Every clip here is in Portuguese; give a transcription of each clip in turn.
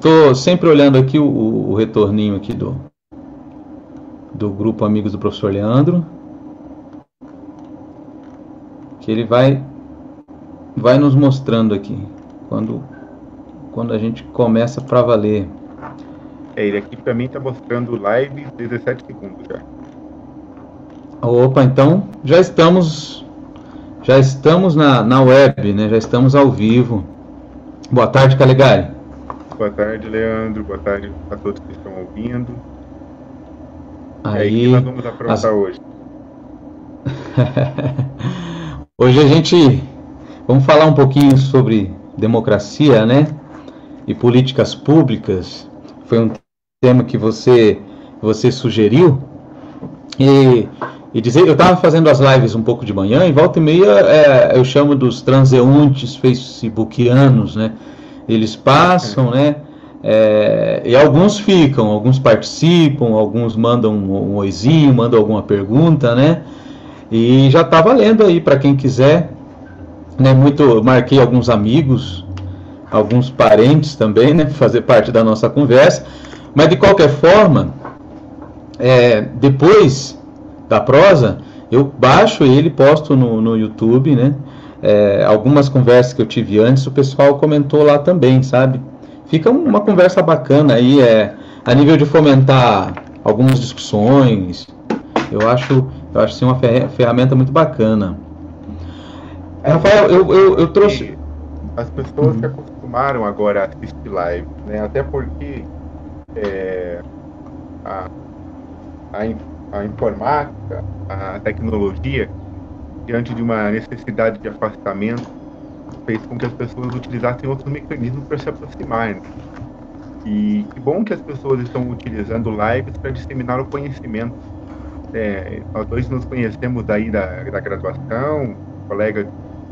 tô sempre olhando aqui o retorninho aqui do grupo Amigos do Professor Leandro, que ele vai nos mostrando aqui quando a gente começa para valer. Ele aqui para mim tá mostrando live 17 segundos já. Opa, então já estamos na web, né? Já estamos ao vivo. Boa tarde, Calegari. Boa tarde, Leandro. Boa tarde a todos que estão ouvindo. E aí, o que nós Aí, vamos aprontar hoje? hoje vamos falar um pouquinho sobre democracia, né? E políticas públicas. Foi um tema que você sugeriu. E dizer, eu estava fazendo as lives um pouco de manhã e volta e meia eu chamo dos transeuntes facebookianos, né? Eles passam, né? E alguns ficam, alguns participam, alguns mandam um oizinho, mandam alguma pergunta, né? E já está valendo aí para quem quiser, né? Marquei alguns amigos, alguns parentes também, né? Fazer parte da nossa conversa. Mas de qualquer forma, depois da prosa, eu baixo ele, posto no YouTube, né? Algumas conversas que eu tive antes, o pessoal comentou lá também, sabe? Fica uma conversa bacana aí, a nível de fomentar algumas discussões. Eu acho assim, uma ferramenta muito bacana. Eu Rafael, acredito eu trouxe. que as pessoas se acostumaram agora a assistir live, né? Até porque a, a informática, a tecnologia, diante de uma necessidade de afastamento, fez com que as pessoas utilizassem outros mecanismos para se aproximar, né? E que bom que as pessoas estão utilizando lives para disseminar o conhecimento. Nós dois nos conhecemos daí da graduação, colega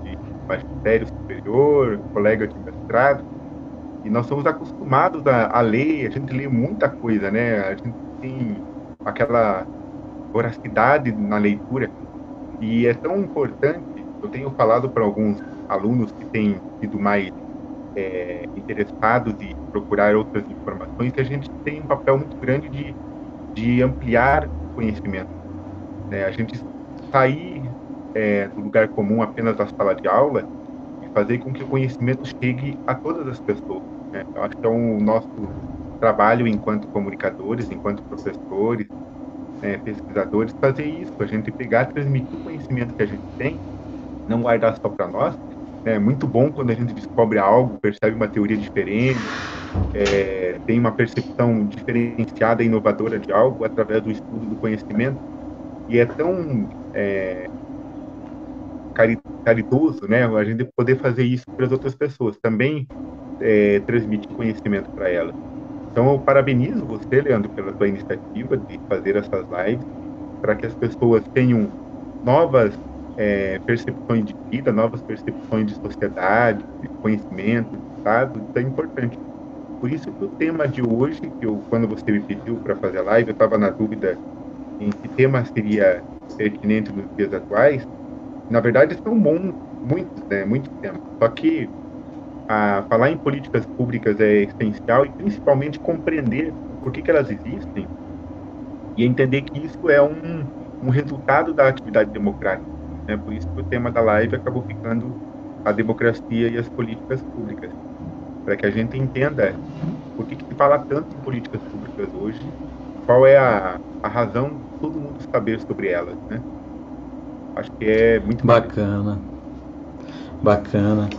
de magistério superior, colega de mestrado, e nós somos acostumados a ler, a gente lê muita coisa, né? A gente tem aquela voracidade na leitura, e é tão importante. Eu tenho falado para alguns alunos que têm sido mais interessados em procurar outras informações, que a gente tem um papel muito grande de ampliar o conhecimento, né? A gente sair do lugar comum apenas da sala de aula e fazer com que o conhecimento chegue a todas as pessoas, né? Eu acho que é o nosso trabalho enquanto comunicadores, enquanto professores, né, pesquisadores, fazer isso, a gente pegar, transmitir o conhecimento que a gente tem, não guardar só para nós. É muito bom quando a gente descobre algo, percebe uma teoria diferente, tem uma percepção diferenciada e inovadora de algo através do estudo do conhecimento, e é tão caridoso, né, a gente poder fazer isso para as outras pessoas, também transmitir conhecimento para elas. Então, eu parabenizo você, Leandro, pela sua iniciativa de fazer essas lives, para que as pessoas tenham novas percepções de vida, novas percepções de sociedade, de conhecimento, de Estado. Isso é importante. Por isso que o tema de hoje, quando você me pediu para fazer a live, eu estava na dúvida em que tema seria pertinente nos dias atuais. Na verdade, são muitos, né? Muitos temas. Só que falar em políticas públicas é essencial, e principalmente compreender por que elas existem e entender que isso é um resultado da atividade democrática, né? Por isso que o tema da live acabou ficando a democracia e as políticas públicas, para que a gente entenda por que se fala tanto em políticas públicas hoje, qual é a razão de todo mundo saber sobre elas, né? Acho que é muito importante. Bacana, bacana.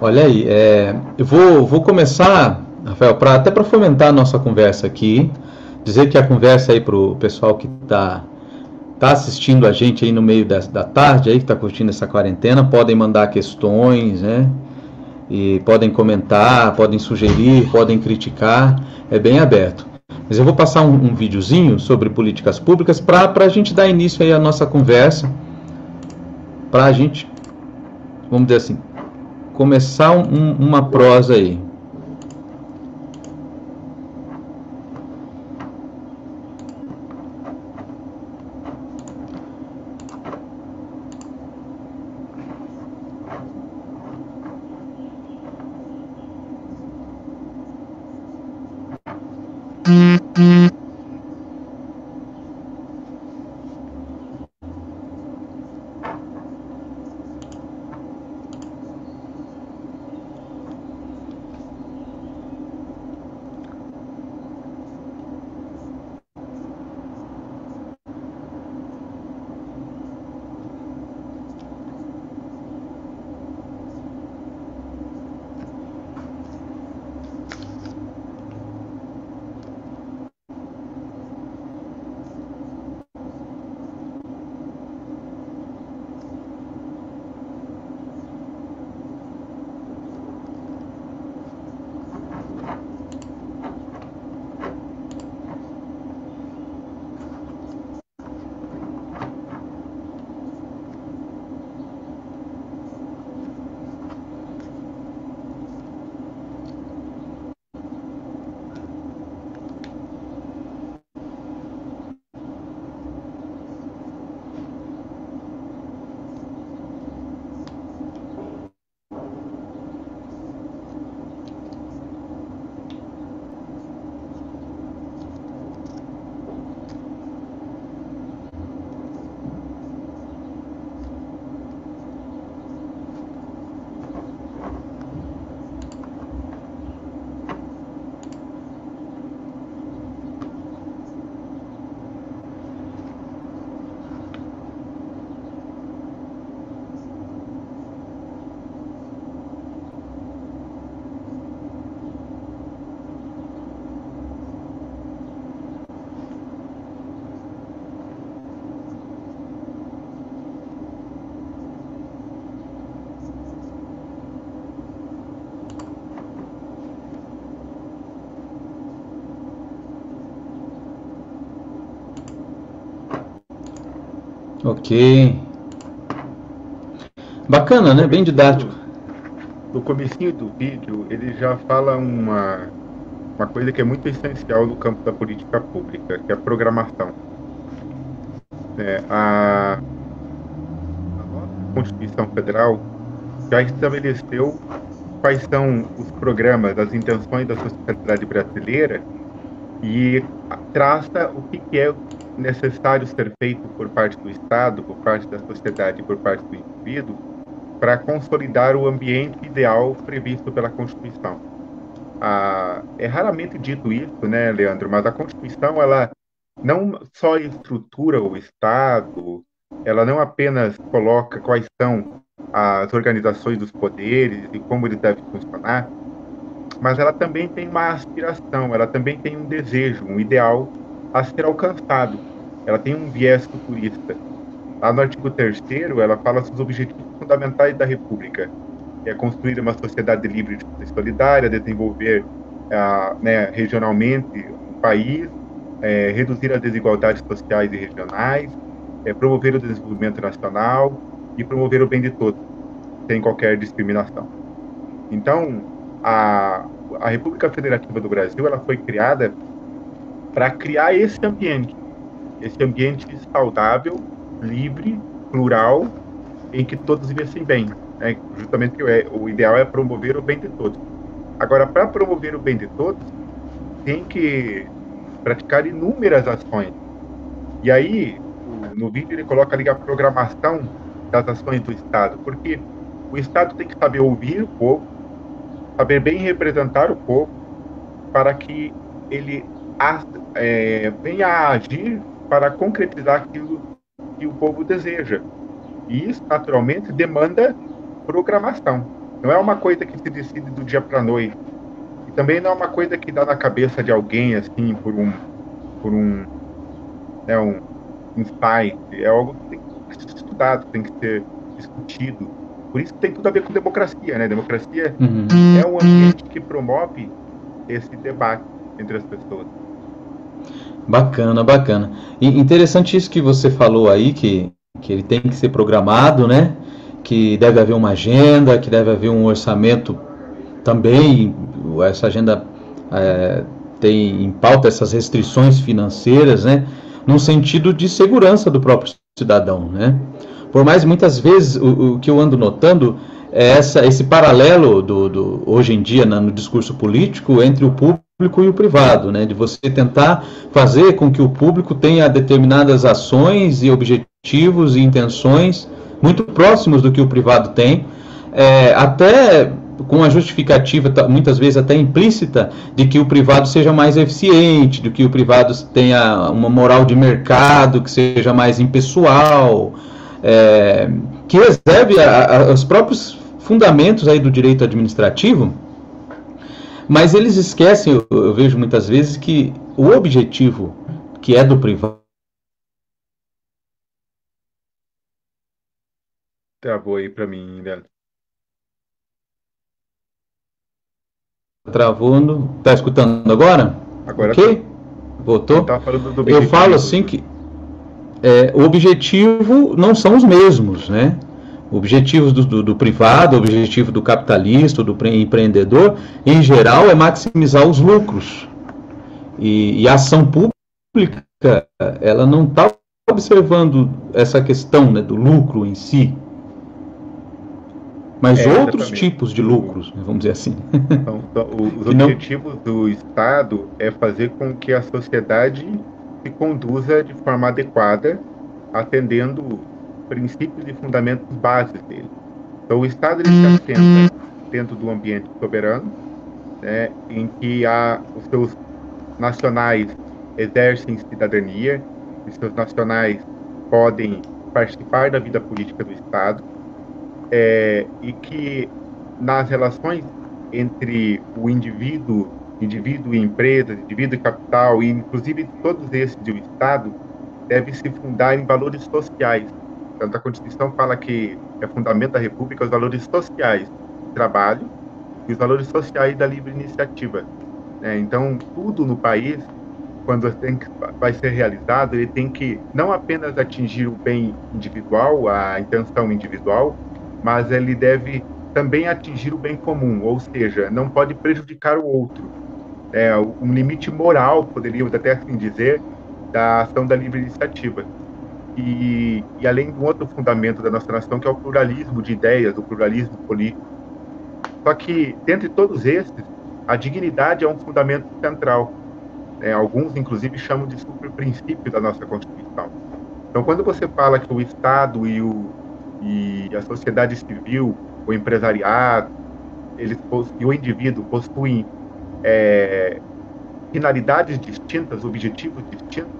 Olha aí, eu vou começar, Rafael, até para fomentar a nossa conversa aqui, dizer que a conversa aí para o pessoal que tá assistindo a gente aí no meio da tarde, aí que está curtindo essa quarentena, podem mandar questões, né? E podem comentar, podem sugerir, podem criticar, é bem aberto. Mas eu vou passar um videozinho sobre políticas públicas para a gente dar início aí à nossa conversa, para a gente, vamos dizer assim, começar uma prosa aí. Ok. Bacana, né? Bem didático. No comecinho do vídeo, ele já fala uma coisa que é muito essencial no campo da política pública, que é a programação. A nossa Constituição Federal já estabeleceu quais são os programas, as intenções da sociedade brasileira e traça o que é necessário ser feito por parte do Estado, por parte da sociedade e por parte do indivíduo para consolidar o ambiente ideal previsto pela Constituição. É raramente dito isso, né, Leandro? Mas a Constituição, ela não só estrutura o Estado, ela não apenas coloca quais são as organizações dos poderes e como eles devem funcionar, mas ela também tem uma aspiração, ela também tem um desejo, um ideal a ser alcançado. Ela tem um viés futurista. Lá no artigo 3º, ela fala sobre os objetivos fundamentais da República, que é construir uma sociedade livre e solidária, desenvolver regionalmente o país, reduzir as desigualdades sociais e regionais, promover o desenvolvimento nacional e promover o bem de todos, sem qualquer discriminação. Então, a República Federativa do Brasil, ela foi criada para criar esse ambiente saudável, livre, plural, em que todos vivessem bem. Né? Justamente o ideal é promover o bem de todos. Agora, para promover o bem de todos, tem que praticar inúmeras ações. E aí, no vídeo, ele coloca ali a programação das ações do Estado, porque o Estado tem que saber ouvir o povo, saber bem representar o povo, para que ele venha a agir para concretizar aquilo que o povo deseja. E isso, naturalmente, demanda programação. Não é uma coisa que se decide do dia para a noite. E também não é uma coisa que dá na cabeça de alguém, assim, por um insight. É algo que tem que ser estudado, tem que ser discutido. Por isso tem tudo a ver com democracia, né? Democracia é um ambiente que promove esse debate entre as pessoas. Bacana, bacana. E interessante isso que você falou aí, que ele tem que ser programado, né? Que deve haver uma agenda, que deve haver um orçamento também. Essa agenda tem em pauta essas restrições financeiras, né? Num sentido de segurança do próprio cidadão, né? Por mais muitas vezes o que eu ando notando é esse paralelo hoje em dia no discurso político entre o público público e o privado, né? De você tentar fazer com que o público tenha determinadas ações e objetivos e intenções muito próximos do que o privado tem, até com a justificativa, muitas vezes até implícita, de que o privado seja mais eficiente, de que o privado tenha uma moral de mercado, que seja mais impessoal, que reserve os próprios fundamentos aí do direito administrativo. Mas eles esquecem, eu vejo muitas vezes, que o objetivo que é do privado. Travou aí para mim, Leandro. Travando. Tá escutando agora? Agora Ok? tô. Voltou? Tá falando do Eu objetivo. falo assim que o objetivo não são os mesmos, né? Objetivos do privado, objetivo do capitalista, do empreendedor, em geral, é maximizar os lucros. E a ação pública, ela não está observando essa questão, né, do lucro em si, mas outros tipos de lucros, vamos dizer assim. Então, os objetivos do Estado é fazer com que a sociedade se conduza de forma adequada, atendendo princípios e fundamentos básicos dele. Então, o Estado ele se assenta dentro do ambiente soberano, né, em que os seus nacionais exercem cidadania, os seus nacionais podem participar da vida política do Estado, e que nas relações entre o indivíduo e empresa, indivíduo e capital, e inclusive todos esses e o Estado, deve se fundar em valores sociais. Tanto a Constituição fala que é fundamento da República os valores sociais do trabalho e os valores sociais da livre iniciativa. Então, tudo no país, quando vai ser realizado, ele tem que não apenas atingir o bem individual, a intenção individual, mas ele deve também atingir o bem comum, ou seja, não pode prejudicar o outro. Um limite moral, poderíamos até assim dizer, da ação da livre iniciativa. E além de um outro fundamento da nossa nação, que é o pluralismo de ideias, o pluralismo político. Só que, dentre todos esses, a dignidade é um fundamento central. Alguns, inclusive, chamam de superprincípio da nossa Constituição. Então, quando você fala que o Estado e a sociedade civil, o empresariado, e o indivíduo possuem finalidades distintas, objetivos distintos,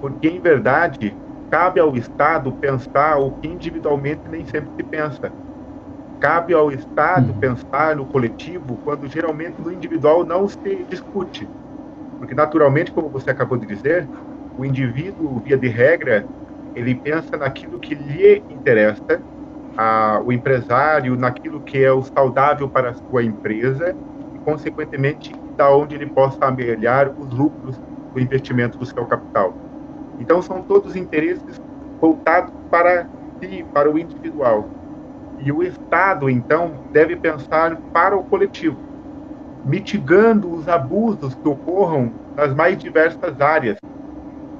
porque, em verdade, cabe ao Estado pensar o que individualmente nem sempre se pensa. Cabe ao Estado pensar no coletivo quando geralmente no individual não se discute. Porque, naturalmente, como você acabou de dizer, o indivíduo, via de regra, ele pensa naquilo que lhe interessa, o empresário naquilo que é o saudável para a sua empresa e, consequentemente, da onde ele possa amelhar os lucros do investimento do seu capital. Então, são todos interesses voltados para si, para o individual. E o Estado, então, deve pensar para o coletivo, mitigando os abusos que ocorram nas mais diversas áreas.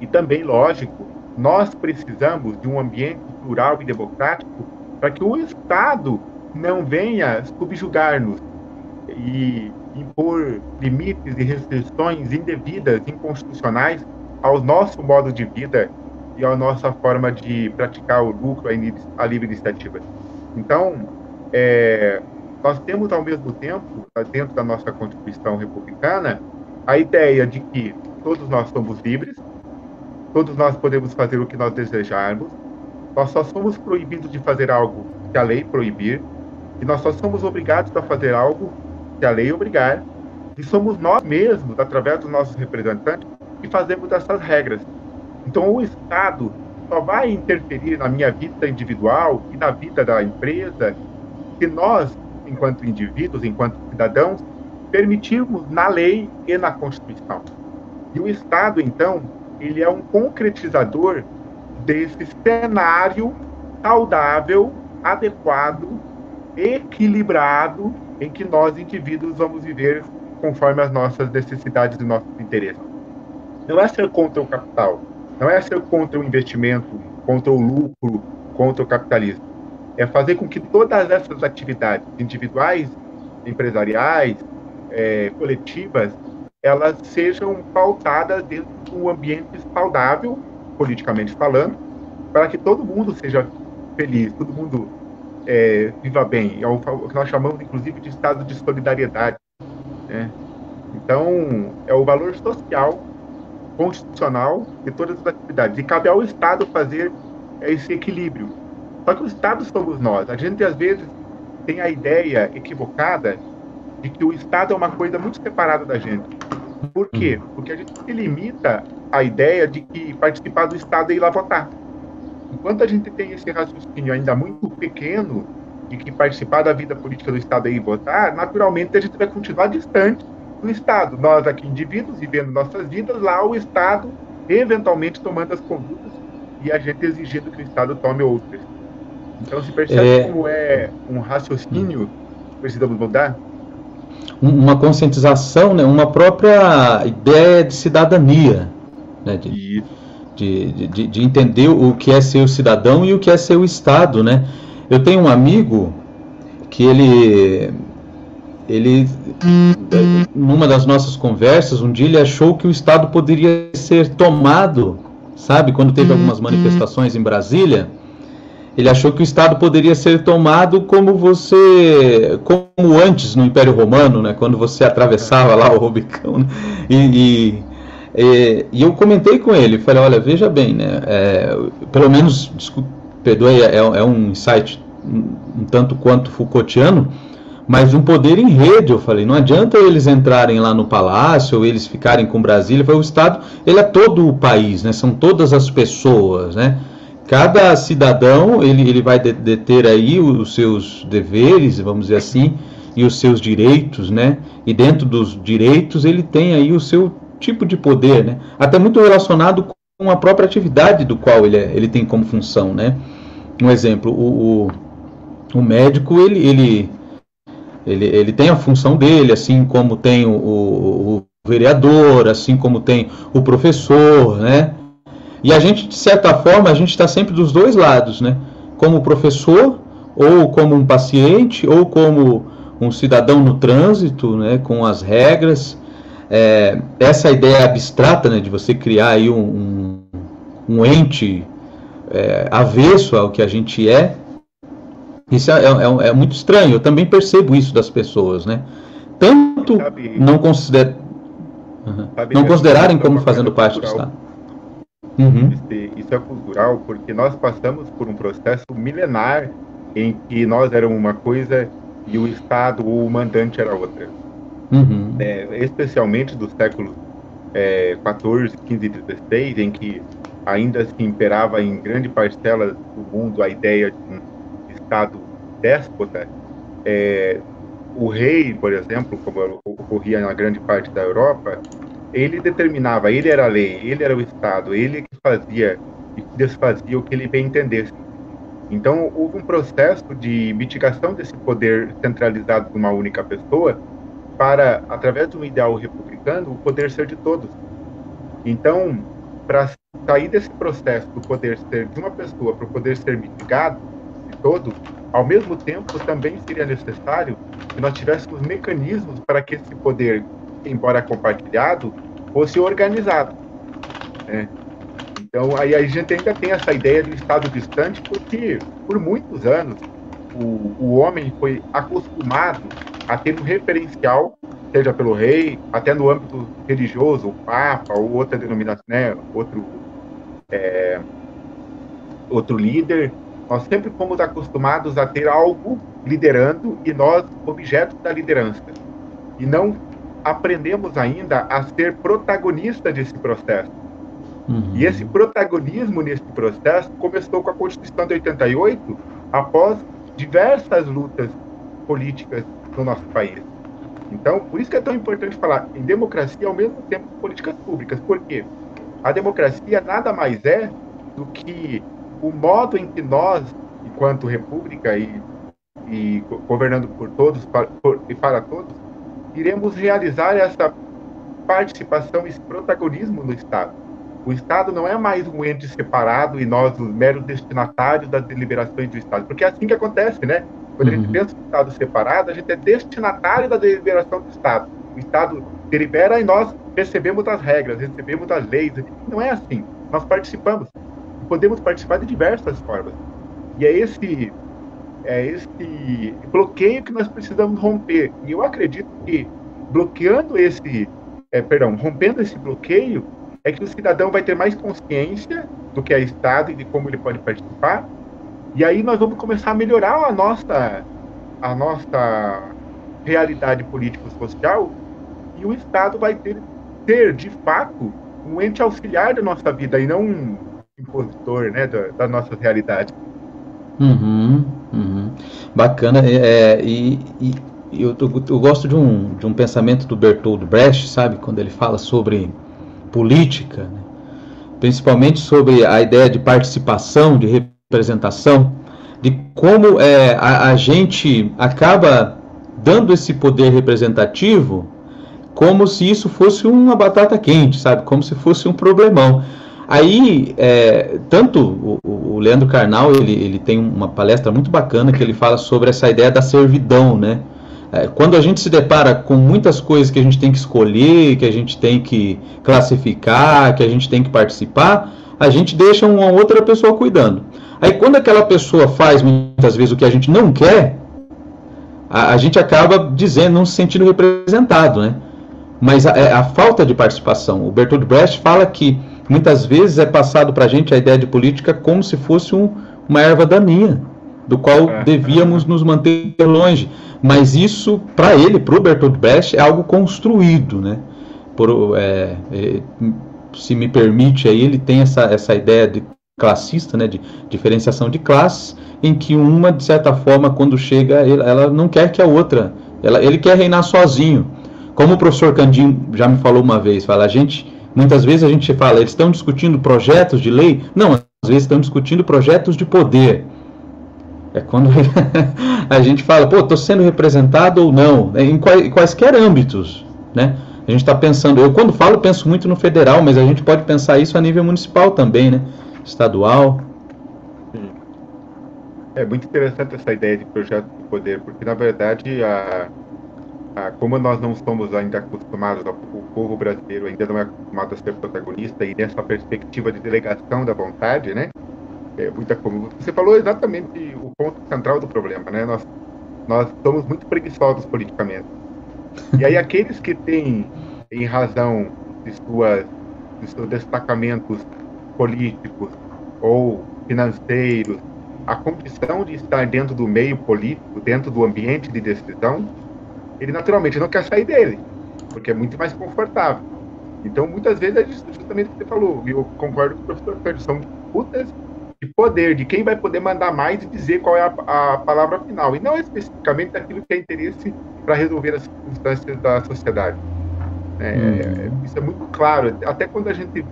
E também, lógico, nós precisamos de um ambiente plural e democrático para que o Estado não venha subjugar-nos e impor limites e restrições indevidas, inconstitucionais ao nosso modo de vida e à nossa forma de praticar o lucro, a livre iniciativa. Então, nós temos, ao mesmo tempo, dentro da nossa Constituição republicana, a ideia de que todos nós somos livres, todos nós podemos fazer o que nós desejarmos, nós só somos proibidos de fazer algo que a lei proibir, e nós só somos obrigados a fazer algo que a lei obrigar, e somos nós mesmos, através dos nossos representantes, que fazemos essas regras. Então, o Estado só vai interferir na minha vida individual e na vida da empresa se nós, enquanto indivíduos, enquanto cidadãos, permitirmos na lei e na Constituição. E o Estado, então, ele é um concretizador desse cenário saudável, adequado, equilibrado, em que nós, indivíduos, vamos viver conforme as nossas necessidades e nossos interesses. Não é ser contra o capital, não é ser contra o investimento, contra o lucro, contra o capitalismo. É fazer com que todas essas atividades individuais, empresariais, coletivas, elas sejam pautadas dentro de um ambiente saudável, politicamente falando, para que todo mundo seja feliz, todo mundo viva bem. É o que nós chamamos, inclusive, de estado de solidariedade, né? Então, é o valor social, constitucional de todas as atividades. E cabe ao Estado fazer esse equilíbrio. Só que o Estado somos nós. A gente, às vezes, tem a ideia equivocada de que o Estado é uma coisa muito separada da gente. Por quê? Porque a gente se limita à ideia de que participar do Estado é ir lá votar. Enquanto a gente tem esse raciocínio ainda muito pequeno de que participar da vida política do Estado é ir votar, naturalmente a gente vai continuar distante do Estado. Nós aqui, indivíduos, vivendo nossas vidas, lá o Estado eventualmente tomando as condutas e a gente exigindo que o Estado tome outras. Então se percebe como é um raciocínio que precisamos mudar? Uma conscientização, né? Uma própria ideia de cidadania, né? De entender o que é ser o cidadão e o que é ser o Estado, né? Eu tenho um amigo que ele numa das nossas conversas, um dia ele achou que o Estado poderia ser tomado, sabe? Quando teve algumas manifestações em Brasília, ele achou que o Estado poderia ser tomado como antes no Império Romano, né? Quando você atravessava lá o Rubicão, né? E eu comentei com ele, falei, olha, veja bem, né? Pelo menos, perdoe, é um insight um tanto quanto Foucaultiano, mas um poder em rede. Eu falei, não adianta eles entrarem lá no palácio, ou eles ficarem com Brasília. Eu falei, o Estado, ele é todo o país, né? São todas as pessoas, né? Cada cidadão, ele vai deter aí os seus deveres, vamos dizer assim, e os seus direitos, né? E dentro dos direitos ele tem aí o seu tipo de poder, né? Até muito relacionado com a própria atividade do qual ele tem como função, né? Um exemplo, o médico, ele tem a função dele, assim como tem o vereador, assim como tem o professor, né? E a gente, de certa forma, a gente está sempre dos dois lados, né? Como professor, ou como um paciente, ou como um cidadão no trânsito, né? Com as regras. Essa ideia abstrata, né? De você criar aí um ente avesso ao que a gente é, isso é muito estranho. Eu também percebo isso das pessoas, né? Tanto não considerarem como fazendo parte do Estado. Isso é cultural, porque nós passamos por um processo milenar em que nós éramos uma coisa e o Estado ou o mandante era outra. Especialmente dos séculos 14, 15 e 16, em que ainda se imperava em grande parcela do mundo a ideia de um Estado déspota. O rei, por exemplo, como ocorria na grande parte da Europa, ele determinava, ele era a lei, ele era o Estado, ele que fazia e desfazia o que ele bem entendesse. Então, houve um processo de mitigação desse poder centralizado numa única pessoa para, através de um ideal republicano, o poder ser de todos. Então, para sair desse processo do poder ser de uma pessoa para o poder ser mitigado de todos, ao mesmo tempo, também seria necessário que nós tivéssemos mecanismos para que esse poder, embora compartilhado, fosse organizado, né? Então, aí a gente ainda tem essa ideia do Estado distante, porque, por muitos anos, o homem foi acostumado a ter um referencial, seja pelo rei, até no âmbito religioso, o Papa, ou outra denominação, né? Outro líder. Nós sempre fomos acostumados a ter algo liderando e nós, objetos da liderança. E não aprendemos ainda a ser protagonista desse processo. E esse protagonismo nesse processo começou com a Constituição de 88, após diversas lutas políticas no nosso país. Então, por isso que é tão importante falar em democracia ao mesmo tempo que políticas públicas. Por quê? A democracia nada mais é do que o modo em que nós, enquanto república e governando por todos e para todos, iremos realizar essa participação, esse protagonismo no Estado. O Estado não é mais um ente separado e nós os meros destinatários das deliberações do Estado, porque é assim que acontece, né? Quando a gente pensa em Estado separado, a gente é destinatário da deliberação do Estado. O Estado delibera e nós recebemos as regras, recebemos as leis. Não é assim. Nós participamos. Podemos participar de diversas formas. E é esse bloqueio que nós precisamos romper. E eu acredito que rompendo esse bloqueio, é que o cidadão vai ter mais consciência do que é Estado e de como ele pode participar. E aí nós vamos começar a melhorar a nossa realidade político-social, e o Estado vai ter de fato, um ente auxiliar da nossa vida e não um impositor, né, da nossa realidade. Bacana. Eu gosto de um pensamento do Bertolt Brecht, sabe, quando ele fala sobre política, né? Principalmente sobre a ideia de participação, de representação, de como a gente acaba dando esse poder representativo como se isso fosse uma batata quente, sabe? Como se fosse um problemão. Aí, tanto o Leandro Carnal, ele tem uma palestra muito bacana que ele fala sobre essa ideia da servidão, né? Quando a gente se depara com muitas coisas que a gente tem que escolher, que a gente tem que classificar, que a gente tem que participar, a gente deixa uma outra pessoa cuidando. Aí quando aquela pessoa faz muitas vezes o que a gente não quer, a gente acaba dizendo, não se sentindo representado, né? Mas a falta de participação. O Bertolt Brecht fala que muitas vezes é passado para a gente a ideia de política como se fosse uma erva daninha, do qual devíamos nos manter longe. Mas isso, para ele, para o Bertolt Brecht, é algo construído, né? Se me permite, aí ele tem essa ideia de classista, né, de diferenciação de classes, em que uma, de certa forma, quando chega, ela não quer que a outra, ele quer reinar sozinho. Como o professor Candinho já me falou uma vez, muitas vezes a gente fala, eles estão discutindo projetos de lei? Não, às vezes estão discutindo projetos de poder. É quando a gente fala, estou sendo representado ou não, em quaisquer âmbitos, né? A gente está pensando, eu quando falo, penso muito no federal, mas a gente pode pensar isso a nível municipal também, né? Estadual. Sim. É muito interessante essa ideia de projeto de poder, porque na verdade, como nós não somos ainda acostumados, o povo brasileiro ainda não é acostumado a ser protagonista, e nessa perspectiva de delegação da vontade, né? Como você falou exatamente o ponto central do problema, né? Nós somos muito preguiçosos politicamente. E aí aqueles que têm, em razão de seus destacamentos políticos ou financeiros, a condição de estar dentro do meio político, dentro do ambiente de decisão, ele naturalmente não quer sair dele, porque é muito mais confortável. Então, muitas vezes, é justamente o que você falou, e eu concordo com o professor Pedro, são disputas de poder, de quem vai poder mandar mais e dizer qual é a palavra final, e não especificamente daquilo que é interesse para resolver as circunstâncias da sociedade. Isso é muito claro, até quando a gente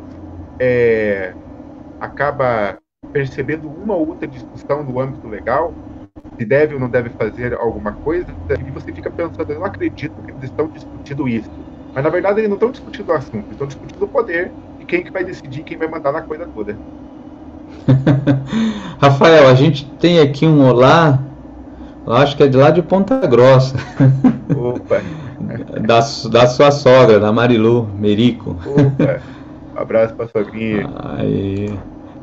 acaba percebendo uma ou outra discussão no âmbito legal, se deve ou não deve fazer alguma coisa, e você fica pensando, eu não acredito que eles estão discutindo isso. Mas, na verdade, eles não estão discutindo o assunto, eles estão discutindo o poder e quem que vai decidir, quem vai mandar na coisa toda. Rafael, a gente tem aqui um olá, eu acho que é de lá de Ponta Grossa. Opa! da sua sogra, da Marilu Merico. Opa! Um abraço pra sogrinha. Aí,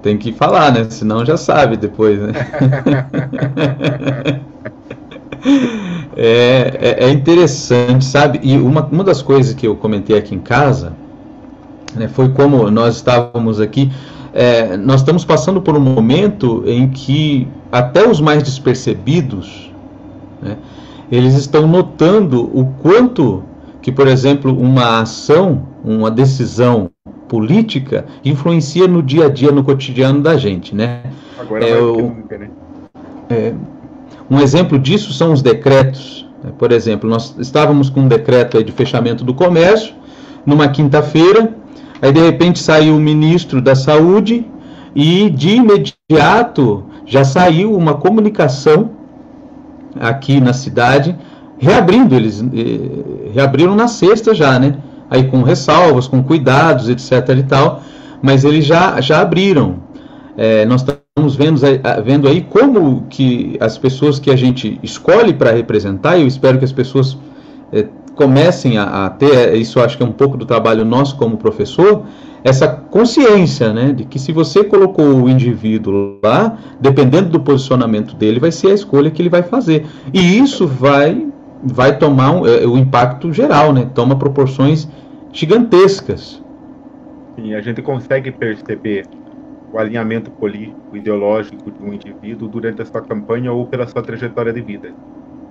tem que falar, né? Senão já sabe depois, né? É interessante, sabe? E uma das coisas que eu comentei aqui em casa, né, foi como nós estávamos aqui, nós estamos passando por um momento em que até os mais despercebidos, né, eles estão notando o quanto que, por exemplo, uma ação, uma decisão política influencia no dia a dia, no cotidiano da gente, né? Agora mais do que nunca, né? Um exemplo disso são os decretos. Por exemplo, nós estávamos com um decreto aí de fechamento do comércio numa quinta-feira, aí de repente saiu o ministro da Saúde e de imediato já saiu uma comunicação aqui na cidade reabrindo. Eles reabriram na sexta já, né? Aí com ressalvas, com cuidados, etc. e tal, mas eles já abriram. Nós estamos vendo aí como que as pessoas que a gente escolhe para representar, e eu espero que as pessoas comecem a ter, isso acho que é um pouco do trabalho nosso como professor, essa consciência, né, de que se você colocou o indivíduo lá, dependendo do posicionamento dele, vai ser a escolha que ele vai fazer. E isso vai tomar o impacto geral, né, toma proporções gigantescas. Sim, a gente consegue perceber o alinhamento político, ideológico de um indivíduo durante a sua campanha ou pela sua trajetória de vida,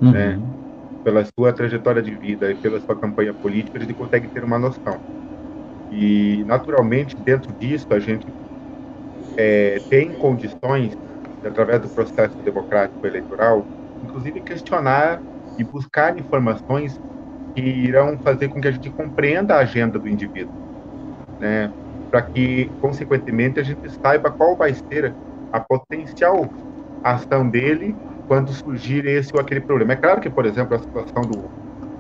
né? Uhum. Pela sua trajetória de vida e pela sua campanha política, a gente consegue ter uma noção. E, naturalmente, dentro disso, a gente tem condições, através do processo democrático eleitoral, inclusive questionar e buscar informações que irão fazer com que a gente compreenda a agenda do indivíduo, né? Para que, consequentemente, a gente saiba qual vai ser a potencial ação dele quando surgir esse ou aquele problema. É claro que, por exemplo, a situação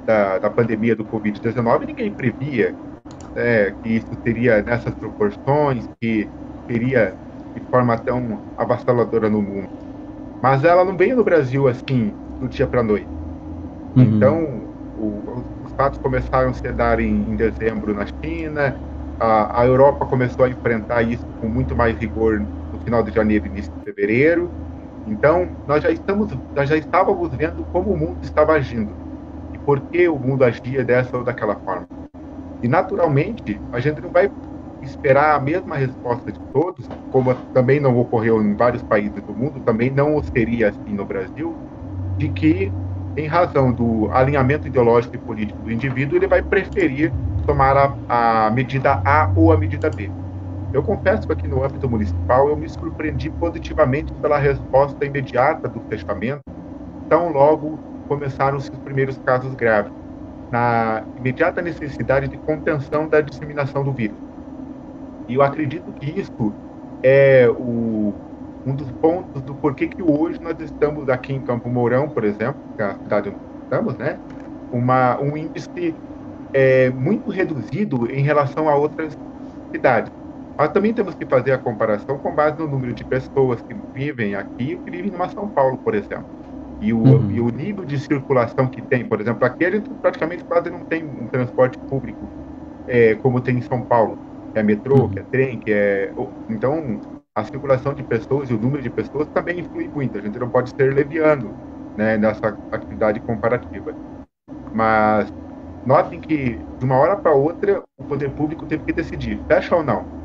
da pandemia do Covid-19, ninguém previa, que isso teria nessas proporções, que teria de forma tão avassaladora no mundo. Mas ela não veio no Brasil assim, do dia para a noite. Uhum. Então, os fatos começaram a se dar em dezembro na China, a Europa começou a enfrentar isso com muito mais rigor no final de janeiro e início de fevereiro. Então, nós já estávamos vendo como o mundo estava agindo e por que o mundo agia dessa ou daquela forma. E, naturalmente, a gente não vai esperar a mesma resposta de todos, como também não ocorreu em vários países do mundo, também não o seria assim no Brasil, de que, em razão do alinhamento ideológico e político do indivíduo, ele vai preferir tomar a medida A ou a medida B. Eu confesso que aqui no âmbito municipal eu me surpreendi positivamente pela resposta imediata do fechamento, tão logo começaram-se os primeiros casos graves, na imediata necessidade de contenção da disseminação do vírus. E eu acredito que isso é um dos pontos do porquê que hoje nós estamos aqui em Campo Mourão, por exemplo, que é a cidade onde estamos, né? Um índice muito reduzido em relação a outras cidades. Mas também temos que fazer a comparação com base no número de pessoas que vivem aqui, que vivem numa São Paulo, por exemplo. E Uhum. o nível de circulação que tem, por exemplo, aqui a gente praticamente quase não tem um transporte público como tem em São Paulo, que é metrô, que Uhum. é trem, que é... Então, a circulação de pessoas e o número de pessoas também influi muito. A gente não pode ser leviano, né, nessa atividade comparativa. Mas notem que, de uma hora para outra, o poder público teve que decidir, fecha ou não.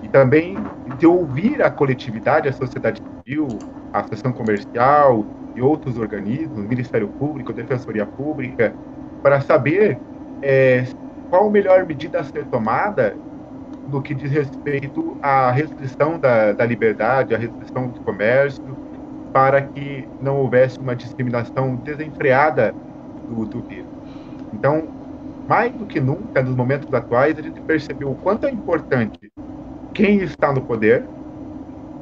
E também de ouvir a coletividade, a sociedade civil, a associação comercial e outros organismos, o Ministério Público, a Defensoria Pública, para saber qual a melhor medida a ser tomada no que diz respeito à restrição da liberdade, à restrição do comércio, para que não houvesse uma disseminação desenfreada do vírus. Então, mais do que nunca, nos momentos atuais, a gente percebeu o quanto é importante quem está no poder,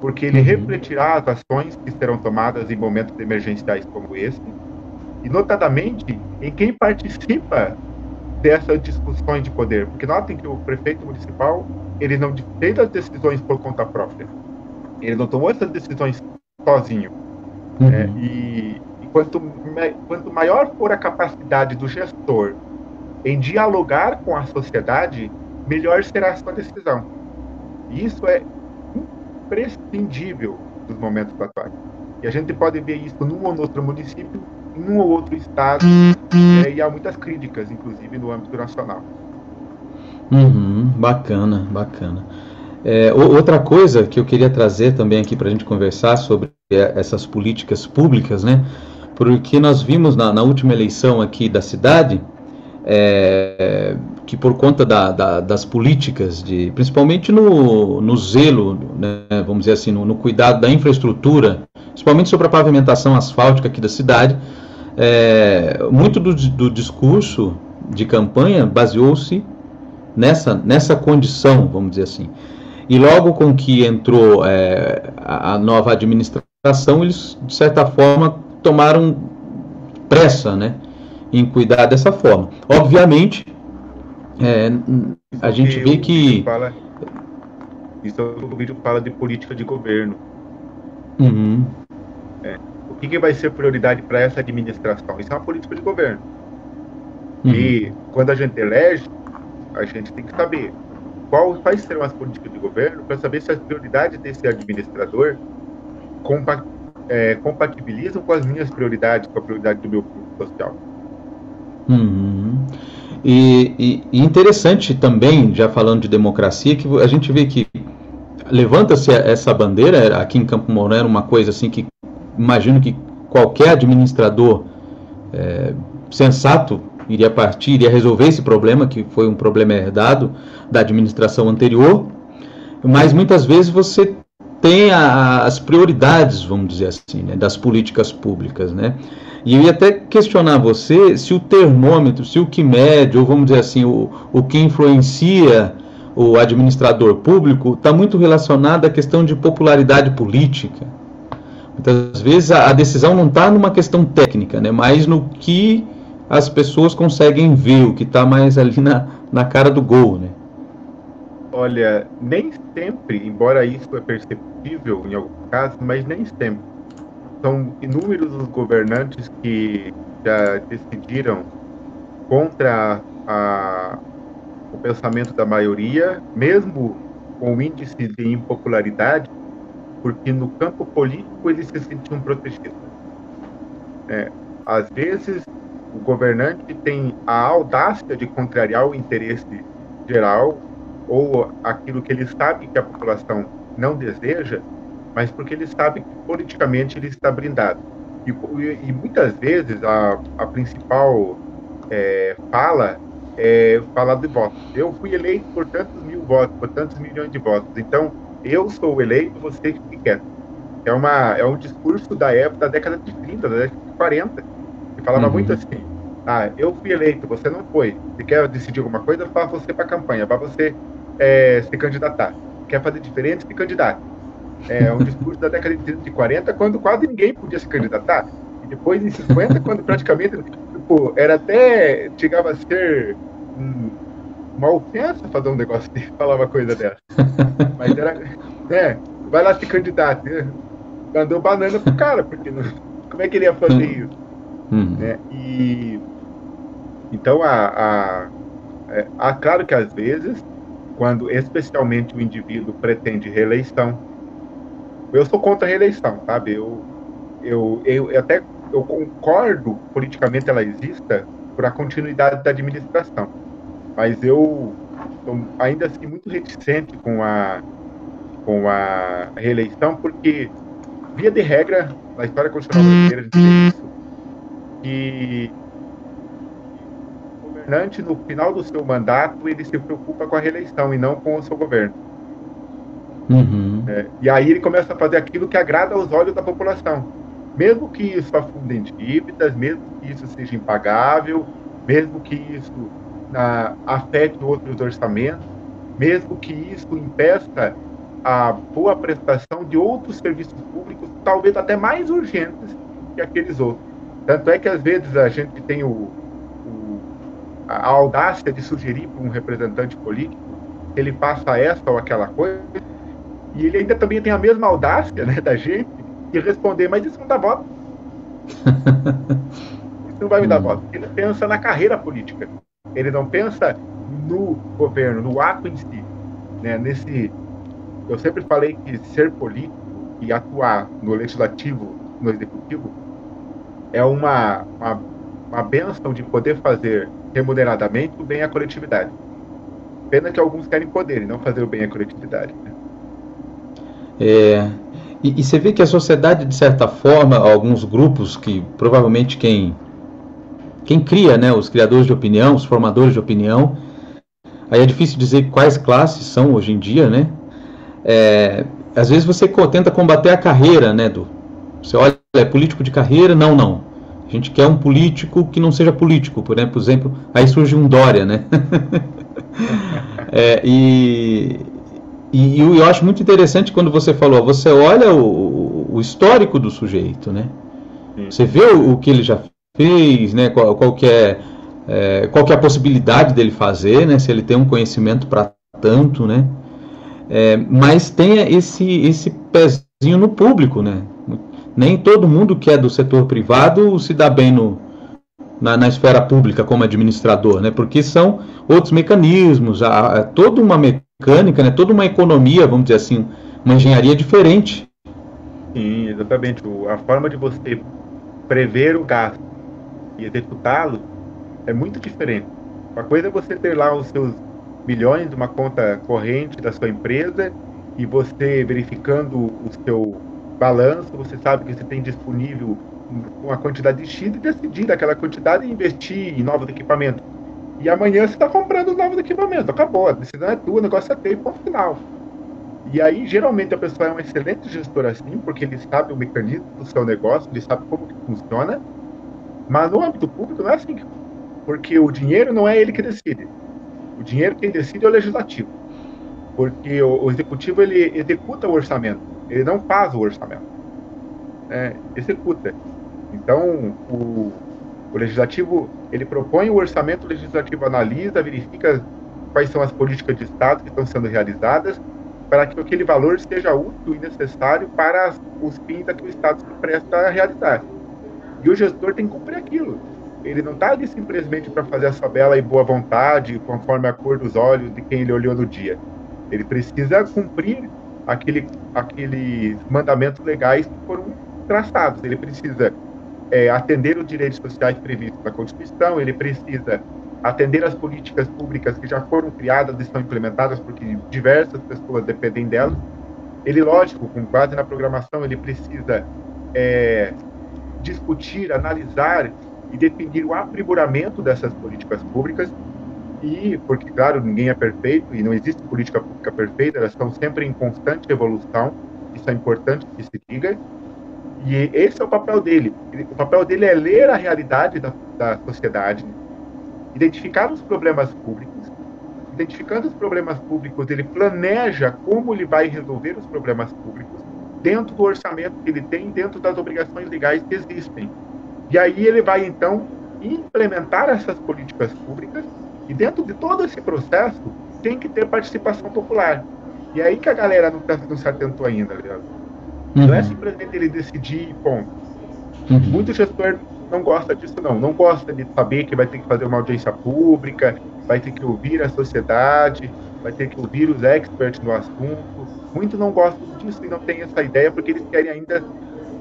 porque ele Uhum. refletirá as ações que serão tomadas em momentos emergenciais como esse, e notadamente em quem participa dessas discussões de poder, porque notem que o prefeito municipal ele não fez as decisões por conta própria, ele não tomou essas decisões sozinho, né? Uhum. E quanto maior for a capacidade do gestor em dialogar com a sociedade, melhor será a sua decisão. E isso é imprescindível nos momentos atuais. E a gente pode ver isso num ou outro município, em um ou outro estado, e há muitas críticas, inclusive no âmbito nacional. Uhum. Bacana, bacana. Outra coisa que eu queria trazer também aqui para a gente conversar sobre essas políticas públicas, né? Porque nós vimos na última eleição aqui da cidade que por conta das políticas, principalmente no zelo, né, vamos dizer assim, no cuidado da infraestrutura, principalmente sobre a pavimentação asfáltica aqui da cidade, muito do discurso de campanha baseou-se nessa condição, vamos dizer assim. E logo com que entrou a nova administração, eles, de certa forma, tomaram pressa, né, em cuidar dessa forma. Obviamente, é, Isso é a o gente que vê o vídeo que... fala, isso é o que o vídeo fala de política de governo. Uhum. O que vai ser prioridade para essa administração? Isso é uma política de governo. Uhum. E quando a gente elege, a gente tem que saber quais serão as políticas de governo para saber se as prioridades desse administrador compatibilizam com as minhas prioridades, com a prioridade do meu grupo social. Uhum. E interessante também, já falando de democracia, que a gente vê que levanta-se essa bandeira aqui em Campo Mourão, era uma coisa assim que imagino que qualquer administrador sensato iria partir, iria resolver esse problema, que foi um problema herdado da administração anterior, mas muitas vezes você tem as prioridades, vamos dizer assim, né, das políticas públicas, né? E eu ia até questionar você se o termômetro, se o que mede, ou vamos dizer assim, o que influencia o administrador público está muito relacionado à questão de popularidade política. Muitas vezes a decisão não está numa questão técnica, né, mas no que as pessoas conseguem ver, o que está mais ali na cara do gol, né? Olha, nem sempre, embora isso é perceptível em alguns casos, mas nem sempre. São inúmeros os governantes que já decidiram contra o pensamento da maioria, mesmo com índice de impopularidade, porque no campo político eles se sentiam protegidos. Às vezes, o governante tem a audácia de contrariar o interesse geral ou aquilo que ele sabe que a população não deseja, mas porque ele sabe que politicamente ele está blindado. E muitas vezes a principal fala é falar de votos. Eu fui eleito por tantos mil votos, por tantos milhões de votos, então eu sou eleito, você fique quieto. É um discurso da época, da década de 30, da década de 40, que falava muito assim: eu fui eleito, você não foi. Se quer decidir alguma coisa, vá você para a campanha, vá você se candidatar. Quer fazer diferente, se candidata. É um discurso da década de 40, quando quase ninguém podia se candidatar. E depois, em 50, quando praticamente, tipo, era até, chegava a ser uma ofensa fazer um negócio de falar uma coisa dessa. Mas era, vai lá se candidata. Mandou banana pro cara, porque como é que ele ia fazer isso? E então, claro que às vezes, quando especialmente o indivíduo pretende reeleição, eu sou contra a reeleição, sabe? Eu concordo politicamente ela exista por a continuidade da administração, mas eu estou ainda assim muito reticente com a reeleição, porque via de regra na história constitucional brasileira a gente vê isso, que o governante no final do seu mandato ele se preocupa com a reeleição e não com o seu governo. E aí ele começa a fazer aquilo que agrada aos olhos da população, mesmo que isso afunde em dívidas, mesmo que isso seja impagável, mesmo que isso afete outros orçamentos, mesmo que isso impeça a boa prestação de outros serviços públicos, talvez até mais urgentes que aqueles outros. Tanto é que às vezes a gente tem a audácia de sugerir para um representante político que ele faça essa ou aquela coisa, e ele ainda também tem a mesma audácia, né, da gente de responder: mas isso não dá voto. Isso não vai me dar voto. Ele pensa na carreira política. Ele não pensa no governo, no ato em si. Né? Eu sempre falei que ser político e atuar no legislativo, no executivo, é uma bênção de poder fazer remuneradamente o bem à coletividade. Pena que alguns querem poder e não fazer o bem à coletividade. Né? E você vê que a sociedade, de certa forma, alguns grupos que provavelmente quem cria, né, os criadores de opinião, os formadores de opinião, aí é difícil dizer quais classes são hoje em dia, né? Às vezes você tenta combater a carreira, né? Você olha, é político de carreira? Não. A gente quer um político que não seja político, por exemplo, aí surge um Dória, né? E eu acho muito interessante quando você falou, você olha o histórico do sujeito, né? Você vê o que ele já fez, né? Qual que é a possibilidade dele fazer, né? Se ele tem um conhecimento para tanto, né? Mas tem esse pezinho no público, né? Nem todo mundo que é do setor privado se dá bem na esfera pública como administrador, né? Porque são outros mecanismos, toda uma mecânica, né? Toda uma economia, vamos dizer assim, uma engenharia diferente. Sim, exatamente. A forma de você prever o gasto e executá-lo é muito diferente. Uma coisa é você ter lá os seus milhões de uma conta corrente da sua empresa e você verificando o seu balanço, você sabe que você tem disponível uma quantidade de X e decidir daquela quantidade e investir em novos equipamentos. E amanhã você está comprando novos equipamentos. Acabou, a decisão é tua, o negócio é teu e ponto final. E aí, geralmente, a pessoa é um excelente gestor assim, porque ele sabe o mecanismo do seu negócio, ele sabe como que funciona. Mas no âmbito público não é assim, porque o dinheiro não é ele que decide. O dinheiro quem decide é o legislativo. Porque o executivo, ele executa o orçamento, ele não faz o orçamento. Executa. Então, o legislativo, ele propõe o orçamento, o legislativo analisa, verifica quais são as políticas de Estado que estão sendo realizadas, para que aquele valor seja útil e necessário para os fins a que o Estado se presta a realizar. E o gestor tem que cumprir aquilo. Ele não está ali simplesmente para fazer a sua bela e boa vontade, conforme a cor dos olhos de quem ele olhou no dia. Ele precisa cumprir aqueles mandamentos legais que foram traçados. Ele precisa atender os direitos sociais previstos na Constituição, ele precisa atender as políticas públicas que já foram criadas e estão implementadas, porque diversas pessoas dependem delas. Ele, lógico, com base na programação, ele precisa discutir, analisar e definir o aprimoramento dessas políticas públicas, porque, claro, ninguém é perfeito e não existe política pública perfeita, elas estão sempre em constante evolução, isso é importante que se diga, e esse é o papel dele. O papel dele é ler a realidade da sociedade, identificar os problemas públicos. Identificando os problemas públicos, ele planeja como ele vai resolver os problemas públicos dentro do orçamento que ele tem, dentro das obrigações legais que existem. E aí ele vai, então, implementar essas políticas públicas e dentro de todo esse processo tem que ter participação popular. E é aí que a galera não se atentou ainda, Leandro. Não é simplesmente ele decidir e ponto. Muito gestor não gosta disso, não gosta de saber que vai ter que fazer uma audiência pública, vai ter que ouvir a sociedade, vai ter que ouvir os experts no assunto. Muitos não gostam disso e não têm essa ideia porque eles querem ainda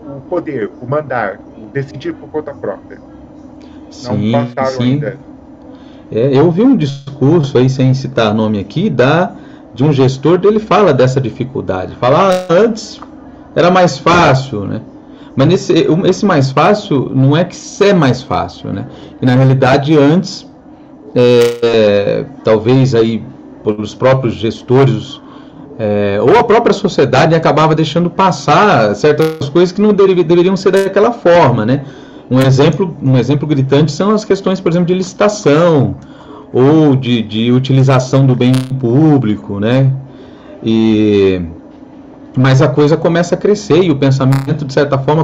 o poder, o mandar, o decidir por conta própria. Sim, não passaram sim. ainda. Eu vi um discurso aí, sem citar nome aqui, de um gestor, ele fala dessa dificuldade. Fala, antes era mais fácil, né? Mas esse mais fácil não é que é mais fácil, né? E na realidade antes, talvez aí pelos próprios gestores ou a própria sociedade acabava deixando passar certas coisas que não deveriam ser daquela forma, né? Um exemplo gritante são as questões, por exemplo, de licitação ou de utilização do bem público, né? Mas a coisa começa a crescer e o pensamento, de certa forma,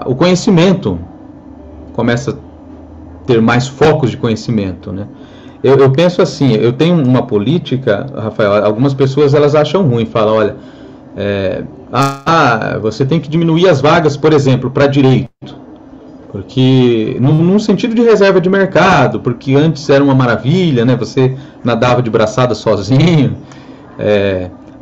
o conhecimento começa a ter mais focos de conhecimento, né? Eu penso assim, eu tenho uma política, Rafael, algumas pessoas elas acham ruim, falam, olha, você tem que diminuir as vagas, por exemplo, para direito, porque num sentido de reserva de mercado, porque antes era uma maravilha, né? Você nadava de braçada sozinho.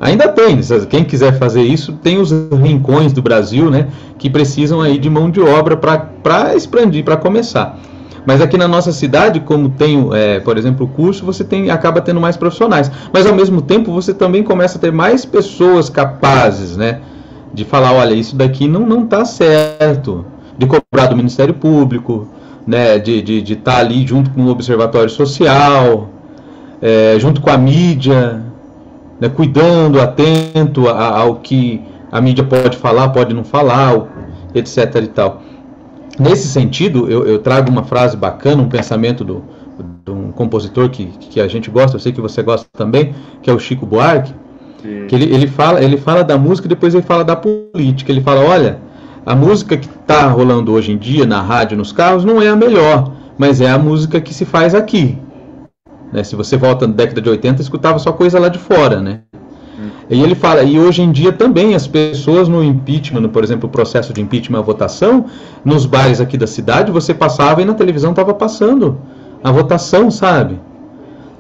Ainda tem, quem quiser fazer isso, tem os rincões do Brasil, né, que precisam aí de mão de obra para expandir, para começar. Mas aqui na nossa cidade, como tem, por exemplo, o curso, você acaba tendo mais profissionais. Mas ao mesmo tempo você também começa a ter mais pessoas capazes, né, de falar, olha, isso daqui não está certo, de cobrar do Ministério Público, né, de estar ali junto com o Observatório Social, junto com a mídia, né, cuidando, atento ao que a mídia pode falar, pode não falar, etc. e tal. Nesse sentido, eu trago uma frase bacana, um pensamento de um compositor que a gente gosta, eu sei que você gosta também, que é o Chico Buarque, que ele fala da música e depois ele fala da política. Ele fala, olha, a música que está rolando hoje em dia na rádio, nos carros, não é a melhor, mas é a música que se faz aqui. Né? Se você volta na década de 80, escutava só coisa lá de fora, né? E ele fala, e hoje em dia também as pessoas no impeachment, por exemplo, o processo de impeachment, a votação, nos bares aqui da cidade, você passava e na televisão estava passando a votação, sabe?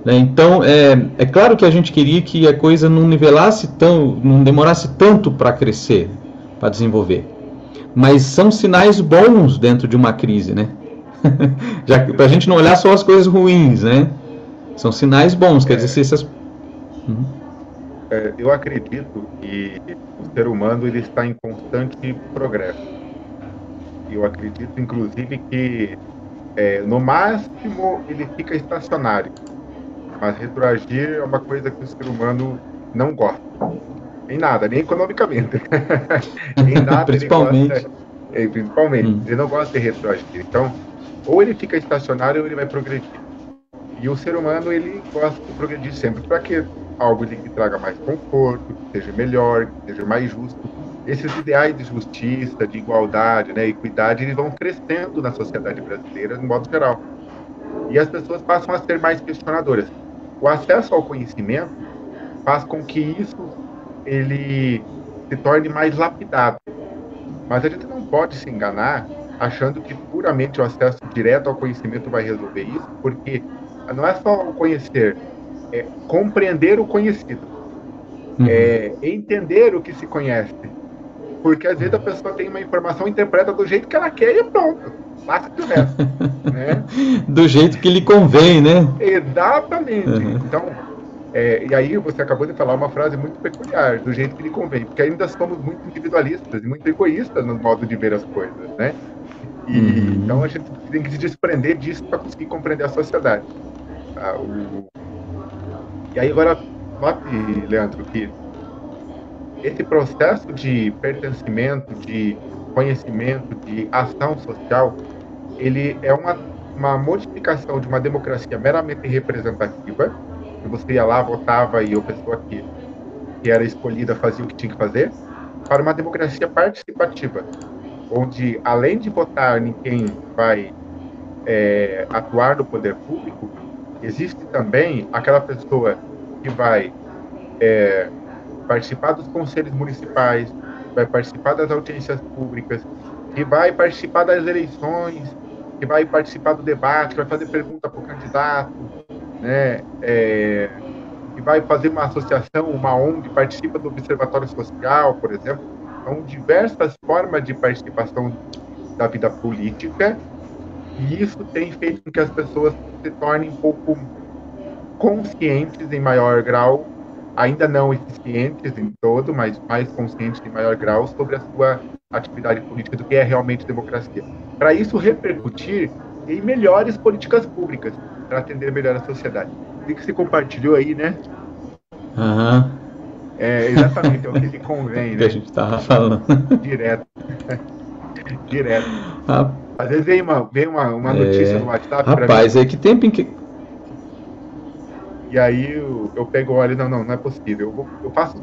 Né? Então, é claro que a gente queria que a coisa não nivelasse tão, não demorasse tanto para crescer, para desenvolver. Mas são sinais bons dentro de uma crise, né? Para a gente não olhar só as coisas ruins, né? São sinais bons, quer dizer, se essas... Eu acredito que o ser humano ele está em constante progresso. Eu acredito, inclusive, que no máximo ele fica estacionário. Mas retroagir é uma coisa que o ser humano não gosta. Em nada, nem economicamente. Em nada principalmente. Ele gosta. Principalmente. Ele não gosta de retroagir. Então, ou ele fica estacionário ou ele vai progredir. E o ser humano, ele gosta de progredir sempre para que algo lhe traga mais conforto, que seja melhor, que seja mais justo. Esses ideais de justiça, de igualdade, né, equidade, eles vão crescendo na sociedade brasileira, de modo geral. E as pessoas passam a ser mais questionadoras. O acesso ao conhecimento faz com que isso ele se torne mais lapidado. Mas a gente não pode se enganar achando que puramente o acesso direto ao conhecimento vai resolver isso, porque não é só o conhecer, é compreender o conhecido, é entender o que se conhece. Porque às vezes a pessoa tem uma informação, interpreta do jeito que ela quer e pronto. Passa do resto. Né? Do jeito que lhe convém, né? Exatamente. Então, e aí você acabou de falar uma frase muito peculiar, do jeito que lhe convém, porque ainda somos muito individualistas e muito egoístas no modo de ver as coisas, né? Então a gente tem que se desprender disso para conseguir compreender a sociedade. E aí agora, note, Leandro, que esse processo de pertencimento, de conhecimento, de ação social, ele é uma modificação de uma democracia meramente representativa, que você ia lá, votava e a pessoa que era escolhida fazia o que tinha que fazer, para uma democracia participativa, onde, além de votar em quem vai atuar no poder público, existe também aquela pessoa que vai participar dos conselhos municipais, vai participar das audiências públicas, que vai participar das eleições, que vai participar do debate, vai fazer pergunta para o candidato, né? Que vai fazer uma associação, uma ONG, participa do observatório social, por exemplo. São diversas formas de participação da vida política, e isso tem feito com que as pessoas se tornem um pouco conscientes em maior grau, ainda não eficientes em todo, mas mais conscientes em maior grau sobre a sua atividade política, do que é realmente democracia. Para isso repercutir em melhores políticas públicas, para atender melhor a sociedade. O que se compartilhou aí, né? Exatamente, é o que lhe convém, né? Que a gente estava falando. Direto. Direto. Às vezes vem uma notícia no WhatsApp para mim. Rapaz, que tempo em que... E aí eu pego, olha, não é possível. Eu faço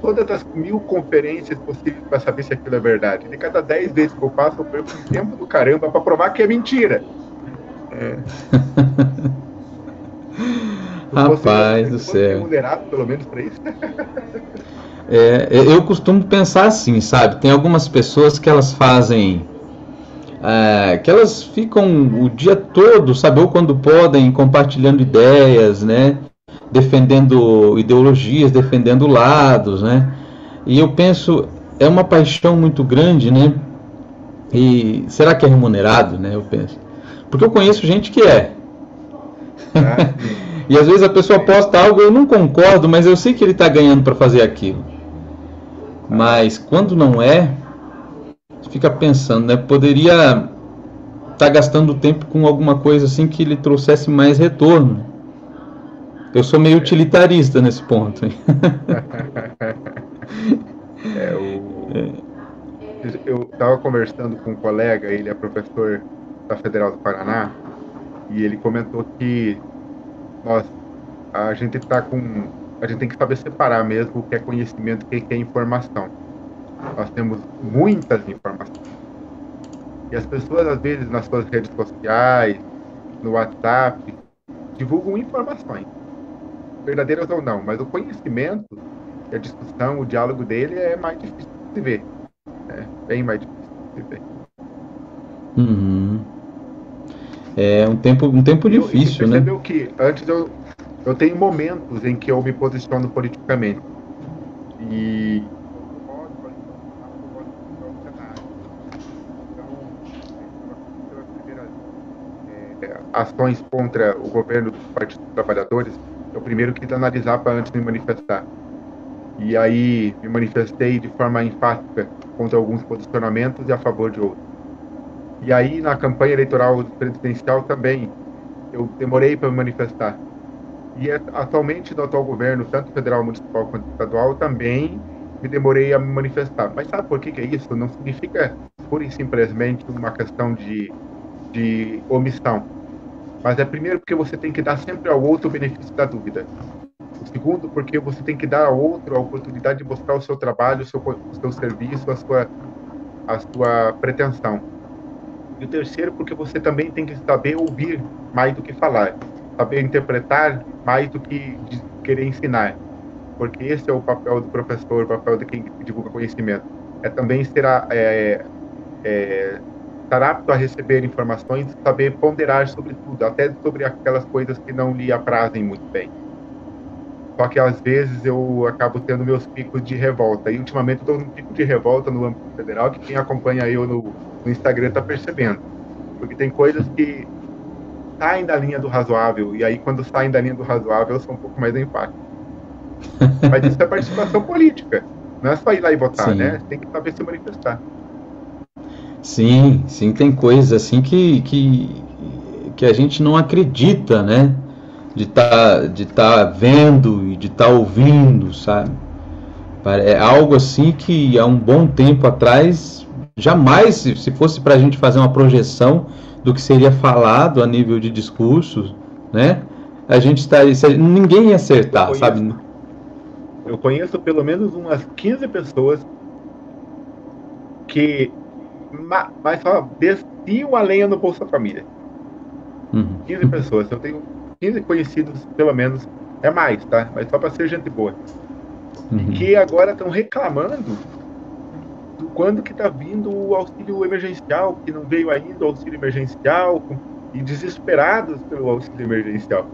todas as 1000 conferências possíveis para saber se aquilo é verdade. De cada 10 vezes que eu faço, eu perco um tempo do caramba para provar que é mentira. Rapaz do céu. Remunerado, pelo menos, para isso. Eu costumo pensar assim, sabe? Tem algumas pessoas que elas fazem... que elas ficam o dia todo, sabe? Ou quando podem, compartilhando ideias, né? Defendendo ideologias, defendendo lados, né? E eu penso, é uma paixão muito grande, né? E será que é remunerado, né? Eu penso. Porque eu conheço gente que é. E às vezes a pessoa posta algo, eu não concordo, mas eu sei que ele está ganhando para fazer aquilo. Mas quando não é, fica pensando, né? Poderia estar gastando tempo com alguma coisa assim que lhe trouxesse mais retorno. Eu sou meio utilitarista nesse ponto. Eu estava conversando com um colega, ele é professor da Federal do Paraná, e ele comentou que a gente tem que saber separar mesmo o que é conhecimento e o que é informação. Nós temos muitas informações. E as pessoas, às vezes, nas suas redes sociais, no WhatsApp, divulgam informações, verdadeiras ou não, mas o conhecimento, a discussão, o diálogo dele é mais difícil de se ver. É bem mais difícil de se ver. Uhum. É um tempo E você difícil, né? percebeu que antes eu tenho momentos em que eu me posiciono politicamente. E eu gosto de posicionar, eu gosto de mudar o cenário. Então, estava acontecendo as primeiras ações contra o governo do Partido dos Trabalhadores. Eu primeiro quis analisar para antes de me manifestar. E aí me manifestei de forma enfática contra alguns posicionamentos e a favor de outros. E aí na campanha eleitoral presidencial também eu demorei para me manifestar. E atualmente no atual governo, tanto federal, municipal quanto estadual, também me demorei a me manifestar. Mas sabe por que é isso? Não significa pura e simplesmente uma questão de omissão. Mas é primeiro porque você tem que dar sempre ao outro o benefício da dúvida. O segundo, porque você tem que dar ao outro a oportunidade de mostrar o seu trabalho, o seu serviço, a sua pretensão. E o terceiro, porque você também tem que saber ouvir mais do que falar, saber interpretar mais do que querer ensinar. Porque esse é o papel do professor, o papel de quem divulga conhecimento. É também estar apto a receber informações, saber ponderar sobre tudo, até sobre aquelas coisas que não lhe aprazem muito bem. Só que às vezes eu acabo tendo meus picos de revolta. E ultimamente eu estou num pico de revolta no âmbito federal, que quem acompanha eu no Instagram está percebendo. Porque tem coisas que saem da linha do razoável, e aí quando saem da linha do razoável eu sou um pouco mais empático. Mas isso é participação política. Não é só ir lá e votar, Sim. né? Tem que saber se manifestar. Sim, sim, tem coisas assim que a gente não acredita, né? De tá vendo e de estar ouvindo, sabe? É algo assim que há um bom tempo atrás, jamais, se fosse para a gente fazer uma projeção do que seria falado a nível de discursos, né? A gente estaria, ninguém ia Eu acertar, conheço, sabe? eu conheço pelo menos umas 15 pessoas que mas só desciam a lenha no Bolsa Família. Uhum. 15 pessoas. Eu tenho 15 conhecidos, pelo menos. É mais, tá? Mas só para ser gente boa. E Uhum. que agora estão reclamando do quando que tá vindo o auxílio emergencial, que não veio ainda o auxílio emergencial, e desesperados pelo auxílio emergencial.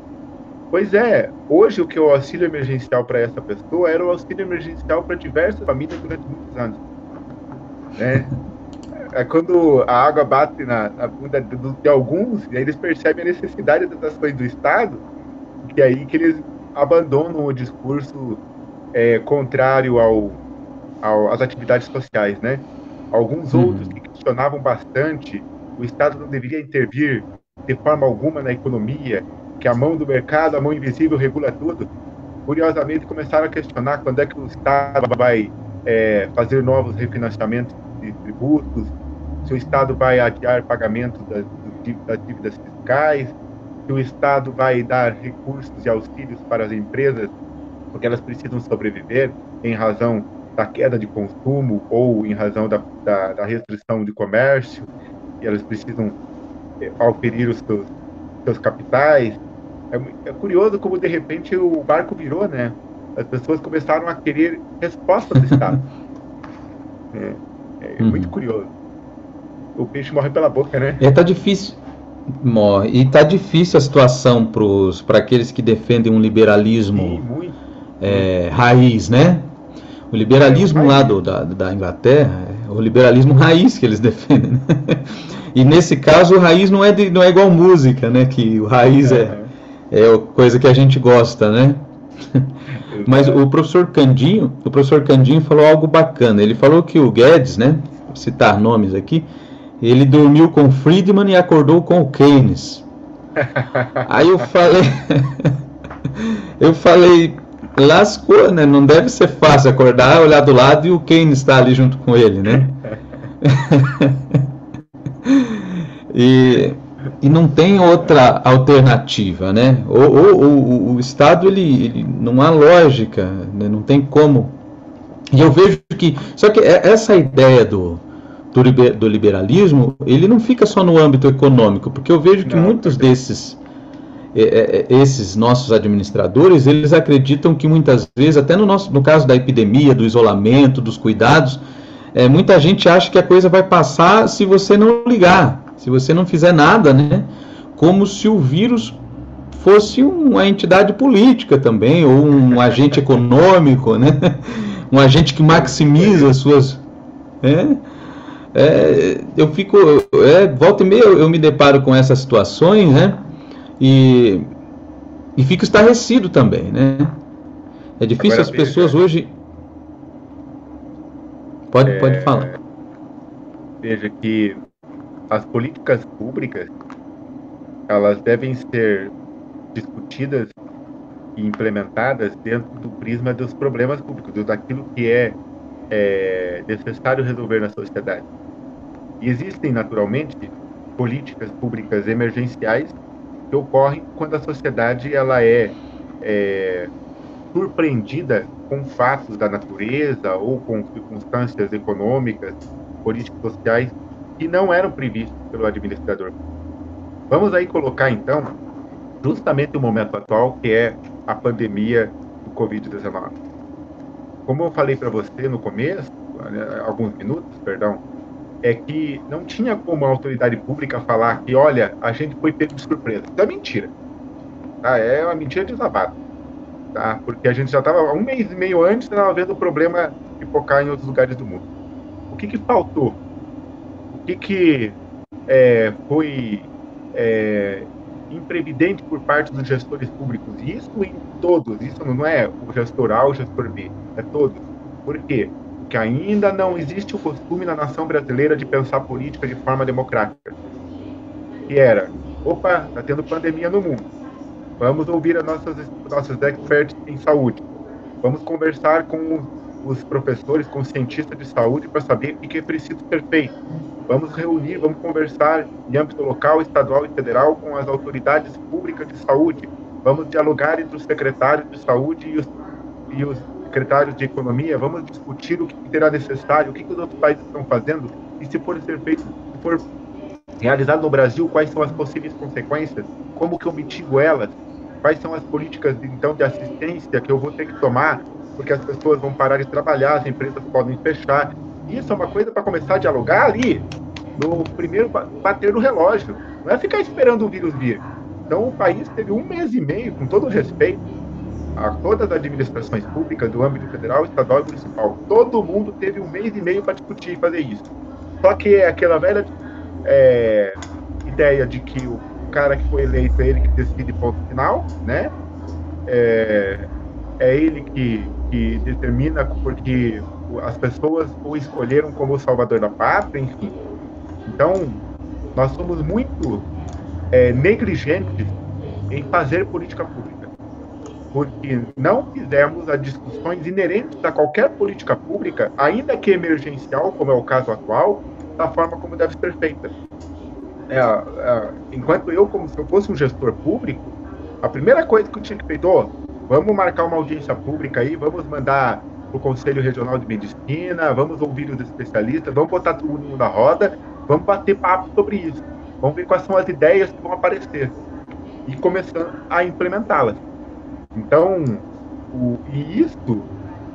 Pois é, hoje o que é o auxílio emergencial para essa pessoa era o auxílio emergencial para diversas famílias durante muitos anos. Né? É quando a água bate na bunda de alguns, e aí eles percebem a necessidade das ações do Estado, que é aí que eles abandonam o discurso contrário às atividades sociais, né? Alguns outros Uhum. que questionavam bastante o Estado não deveria intervir de forma alguma na economia, que a mão do mercado, a mão invisível regula tudo. Curiosamente, começaram a questionar quando é que o Estado vai fazer novos refinanciamentos de tributos, se o Estado vai adiar pagamento das dívidas fiscais, se o Estado vai dar recursos e auxílios para as empresas, porque elas precisam sobreviver em razão da queda de consumo ou em razão da restrição de comércio, e elas precisam auferir os seus capitais. É curioso como, de repente, o barco virou, né? As pessoas começaram a querer respostas do Estado. É muito Uhum. curioso. O peixe morre pela boca, né? E tá difícil, morre. E tá difícil a situação para aqueles que defendem um Sim, liberalismo muito, muito. raiz, né? O O liberalismo lá raiz. da Inglaterra é o liberalismo raiz que eles defendem, né? E nesse caso o raiz não é igual música, né? Que o raiz Uhum, é coisa que a gente gosta, né? Mas exato. o professor Candinho falou algo bacana. Ele falou que o Guedes, né? Vou citar nomes aqui, ele dormiu com Friedman e acordou com o Keynes. Aí eu falei, lascou, né? Não deve ser fácil acordar, olhar do lado e o Keynes está ali junto com ele, né? E, e não tem outra alternativa, né? O Estado ele não há lógica, né? Não tem como. E eu vejo que só que essa ideia do liberalismo ele não fica só no âmbito econômico, porque eu vejo que Não, muitos também. desses esses nossos administradores, eles acreditam que muitas vezes, até no caso da epidemia, do isolamento, dos cuidados, muita gente acha que a coisa vai passar se você não ligar, se você não fizer nada, né? Como se o vírus fosse uma entidade política também, ou um agente econômico, né? Um agente que maximiza as suas... eu fico... volta e meia eu me deparo com essas situações, né? E fico estarrecido também, né? É difícil. Agora, as pessoas hoje... Pode falar. Veja que as políticas públicas, elas devem ser discutidas e implementadas dentro do prisma dos problemas públicos, daquilo que é necessário resolver na sociedade. E existem, naturalmente, políticas públicas emergenciais que ocorrem quando a sociedade ela é surpreendida com fatos da natureza ou com circunstâncias econômicas, políticas sociais que não eram previstos pelo administrador. Vamos aí colocar, então, justamente o momento atual, que é a pandemia do Covid-19. Como eu falei para você no começo, alguns minutos, perdão, é que não tinha como a autoridade pública falar que, olha, a gente foi pego de surpresa. Isso é mentira. Tá? É uma mentira deslavada. Tá? Porque a gente já estava, 1 mês e meio antes, estava vendo o problema pipocar em outros lugares do mundo. O que faltou? O que foi imprevidente por parte dos gestores públicos? Isso em todos. Isso não é o gestor A ou o gestor B. É todos. Por quê? Porque ainda não existe o costume na nação brasileira de pensar política de forma democrática. Que era, opa, está tendo pandemia no mundo. Vamos ouvir as nossas experts em saúde. Vamos conversar com os professores, com os cientistas de saúde para saber o que é preciso ser feito. Vamos reunir, vamos conversar em âmbito local, estadual e federal com as autoridades públicas de saúde. Vamos dialogar entre os secretários de saúde e os secretários de economia. Vamos discutir o que será necessário, o que os outros países estão fazendo e se for ser feito, se for realizado no Brasil, quais são as possíveis consequências, como que eu mitigo elas, quais são as políticas, então, de assistência que eu vou ter que tomar, porque as pessoas vão parar de trabalhar, as empresas podem fechar. Isso é uma coisa para começar a dialogar ali, no primeiro bater no relógio. Não é ficar esperando o vírus vir. Então, o país teve 1 mês e meio, com todo respeito a todas as administrações públicas do âmbito federal, estadual e municipal. Todo mundo teve 1 mês e meio para discutir e fazer isso. Só que é aquela velha ideia de que o cara que foi eleito é ele que decide ponto final, né? É ele que determina, porque as pessoas o escolheram como o salvador da pátria, enfim. Então, nós somos muito negligentes em fazer política pública, porque não fizemos as discussões inerentes a qualquer política pública, ainda que emergencial, como é o caso atual, da forma como deve ser feita. Enquanto como se eu fosse um gestor público, a primeira coisa que eu tinha que feito, vamos marcar uma audiência pública aí, vamos mandar para o Conselho Regional de Medicina, vamos ouvir os especialistas, vamos botar todo mundo na roda, vamos bater papo sobre isso, vamos ver quais são as ideias que vão aparecer e começando a implementá-las. Então, o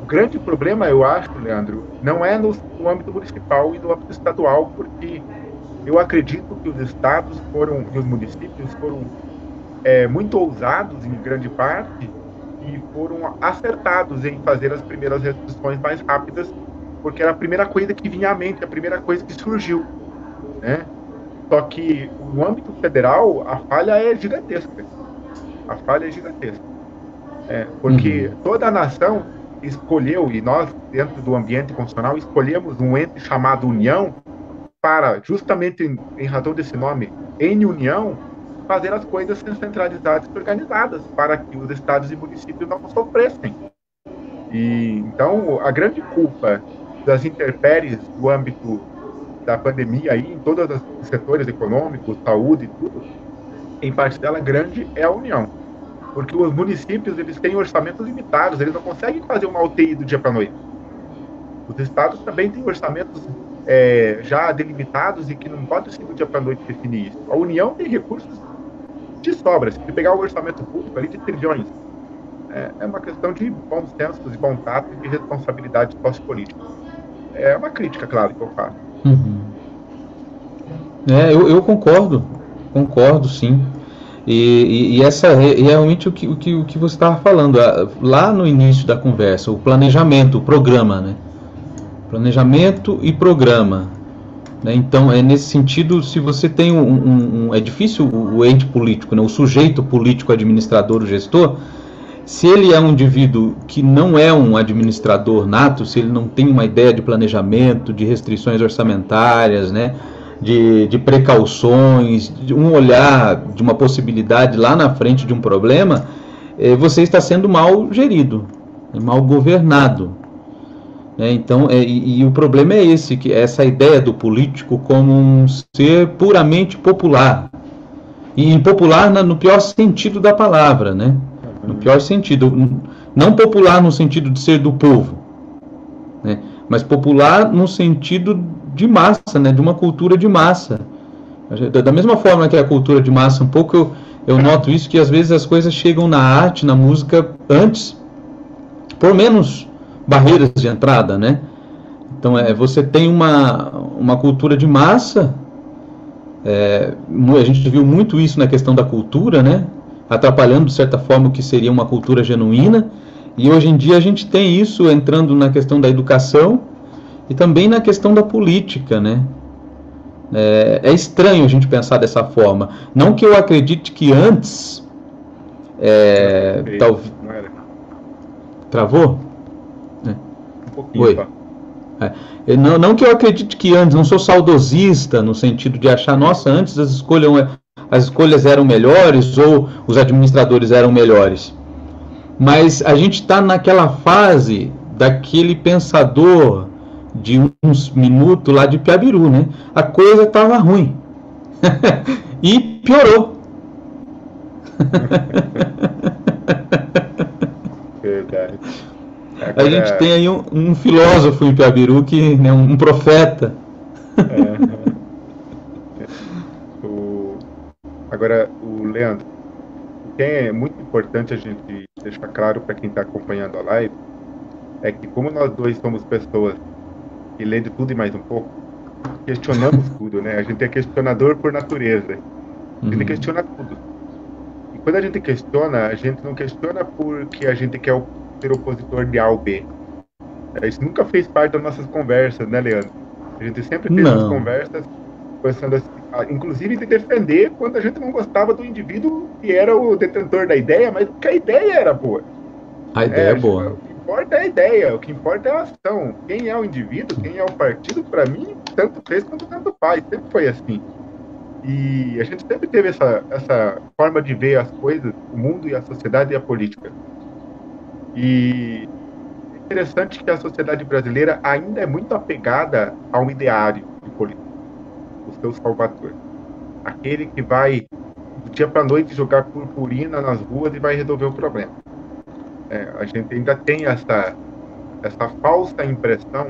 grande problema, eu acho, Leandro, não é no âmbito municipal e no âmbito estadual, porque eu acredito que os estados e os municípios foram muito ousados em grande parte e foram acertados em fazer as primeiras restrições mais rápidas, porque era a primeira coisa que vinha à mente, a primeira coisa que surgiu, né? Só que no âmbito federal a falha é gigantesca. A falha é gigantesca. Porque toda a nação escolheu, e nós, dentro do ambiente constitucional, escolhemos um ente chamado União para, justamente em razão desse nome, em união, fazer as coisas centralizadas e organizadas, para que os estados e municípios não sofressem. E, então, a grande culpa das intempéries do âmbito da pandemia, aí, em todos os setores econômicos, saúde e tudo, em parte dela grande é a União. Porque os municípios, eles têm orçamentos limitados, eles não conseguem fazer uma UTI do dia para a noite. Os estados também têm orçamentos já delimitados e que não pode ser do dia para a noite definir isso. A União tem recursos de sobra. Se pegar o orçamento público ali de trilhões, é uma questão de bom senso, de bom tato e de responsabilidade sociopolítica. É uma crítica, claro, que eu faço. Eu concordo sim. E essa é realmente o que você estava falando lá no início da conversa, o planejamento, o programa, né? Planejamento e programa. Né? Então, nesse sentido, se você tem é difícil o ente político, né? O sujeito político, administrador, o gestor, se ele é um indivíduo que não é um administrador nato, se ele não tem uma ideia de planejamento, de restrições orçamentárias, né? De precauções, de um olhar de uma possibilidade lá na frente de um problema, você está sendo mal gerido, mal governado. Então, o problema é esse, que essa ideia do político como um ser puramente popular. E impopular no pior sentido da palavra, né? No pior sentido. Não popular no sentido de ser do povo, né? Mas popular no sentido de massa, né? De uma cultura de massa. Da mesma forma que a cultura de massa, um pouco eu noto isso, que às vezes as coisas chegam na arte, na música, antes, por menos barreiras de entrada, né? Então, você tem uma cultura de massa, a gente viu muito isso na questão da cultura, né? Atrapalhando, de certa forma, o que seria uma cultura genuína, e hoje em dia a gente tem isso entrando na questão da educação e também na questão da política, né? É estranho a gente pensar dessa forma. Não que eu acredite que antes... Travou? Um pouquinho. Oi. Não que eu acredite que antes, não sou saudosista no sentido de achar, nossa, antes as escolhas eram melhores ou os administradores eram melhores. Mas a gente está naquela fase daquele pensador de uns minutos lá de Piabiru, né? A coisa estava ruim. E piorou. Verdade. Agora... A gente tem aí um filósofo em Piabiru, né, um profeta. Agora, o Leandro, o que é muito importante a gente deixar claro para quem está acompanhando a live é que, como nós dois somos pessoas que lê de tudo e mais um pouco, questionamos tudo, né? A gente é questionador por natureza. A gente questiona tudo. E quando a gente questiona, a gente não questiona porque a gente quer ser opositor de A ou B. Isso nunca fez parte das nossas conversas, né, Leandro? A gente sempre teve as conversas pensando assim, inclusive de defender quando a gente não gostava do indivíduo que era o detentor da ideia, mas porque a ideia era boa. A ideia é boa. O que importa é a ideia, o que importa é a ação. Quem é o indivíduo, quem é o partido, para mim, tanto fez quanto tanto faz. Sempre foi assim. E a gente sempre teve essa forma de ver as coisas, o mundo e a sociedade e a política. E é interessante que a sociedade brasileira ainda é muito apegada a um ideário de política, o seu salvador. Aquele que vai, do dia para a noite, jogar purpurina nas ruas e vai resolver o problema. A gente ainda tem essa falsa impressão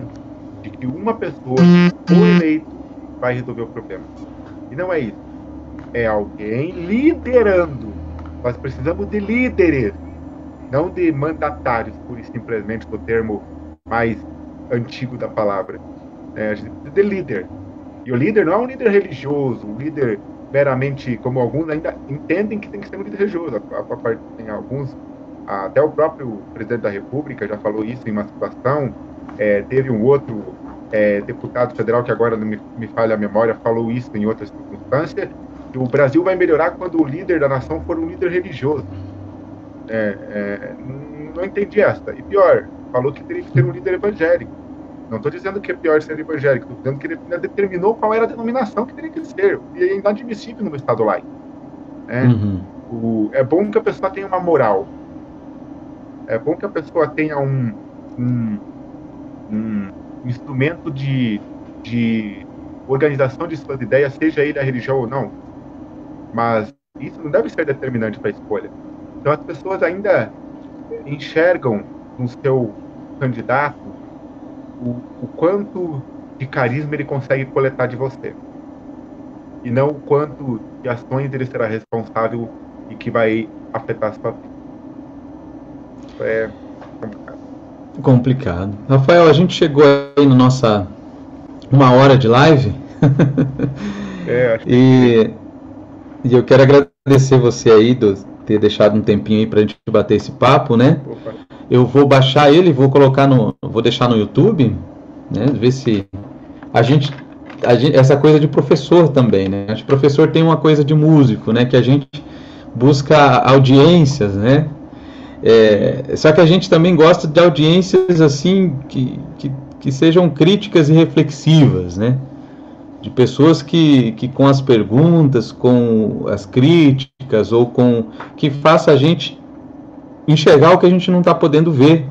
de que uma pessoa, ou eleito, vai resolver o problema. E não é isso. É alguém liderando. Nós precisamos de líderes, não de mandatários, pura e simplesmente, do termo mais antigo da palavra. A gente precisa de líder. E o líder não é um líder religioso, um líder meramente, como alguns ainda entendem que tem que ser um líder religioso. Tem alguns, até o próprio presidente da República já falou isso em uma situação. Teve um outro deputado federal, que agora não me falha a memória, falou isso em outras circunstâncias, que o Brasil vai melhorar quando o líder da nação for um líder religioso. Não entendi essa. E pior, falou que teria que ser um líder evangélico. Não estou dizendo que é pior ser evangélico, estou dizendo que ele determinou qual era a denominação que teria que ser. E é inadmissível no Estado laico. É bom que a pessoa tenha uma moral. É bom que a pessoa tenha um instrumento de organização de suas ideias, seja ele a religião ou não. Mas isso não deve ser determinante para a escolha. Então as pessoas ainda enxergam no seu candidato o quanto de carisma ele consegue coletar de você. e não o quanto de ações ele será responsável e que vai afetar a sua vida. Isso é complicado. Complicado. Rafael, a gente chegou aí na nossa 1 hora de live. Acho que e, e eu quero agradecer você aí de ter deixado um tempinho aí pra gente bater esse papo, né? opa, Eu vou baixar ele, vou deixar no YouTube, né? Ver se essa coisa de professor também, né? Acho que professor tem uma coisa de músico, né? Que a gente busca audiências, né? Só que a gente também gosta de audiências assim que sejam críticas e reflexivas, né? De pessoas que com as perguntas, com as críticas ou com que faça a gente enxergar o que a gente não está podendo ver,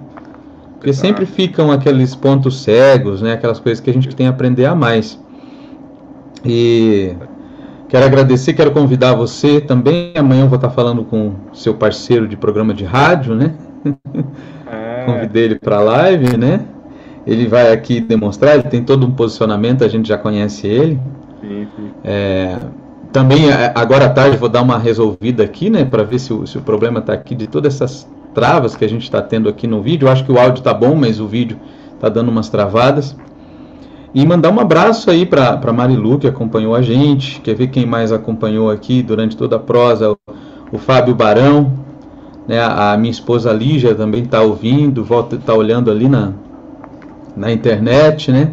porque sempre ficam aqueles pontos cegos, né? Aquelas coisas que a gente tem a aprender a mais. E quero agradecer, quero convidar você também. Amanhã eu vou estar falando com seu parceiro de programa de rádio, né? Convidei ele para a live, né? Ele vai aqui demonstrar, ele tem todo um posicionamento, a gente já conhece ele. sim, sim. Também agora à tarde vou dar uma resolvida aqui, né? Para ver se o problema está aqui de todas essas travas que a gente está tendo aqui no vídeo. Eu acho que o áudio está bom, mas o vídeo está dando umas travadas. E mandar um abraço aí para Marilu, que acompanhou a gente. Quer ver quem mais acompanhou aqui durante toda a prosa? O Fábio Barão, né? A minha esposa Lígia também está ouvindo, está olhando ali na internet, né?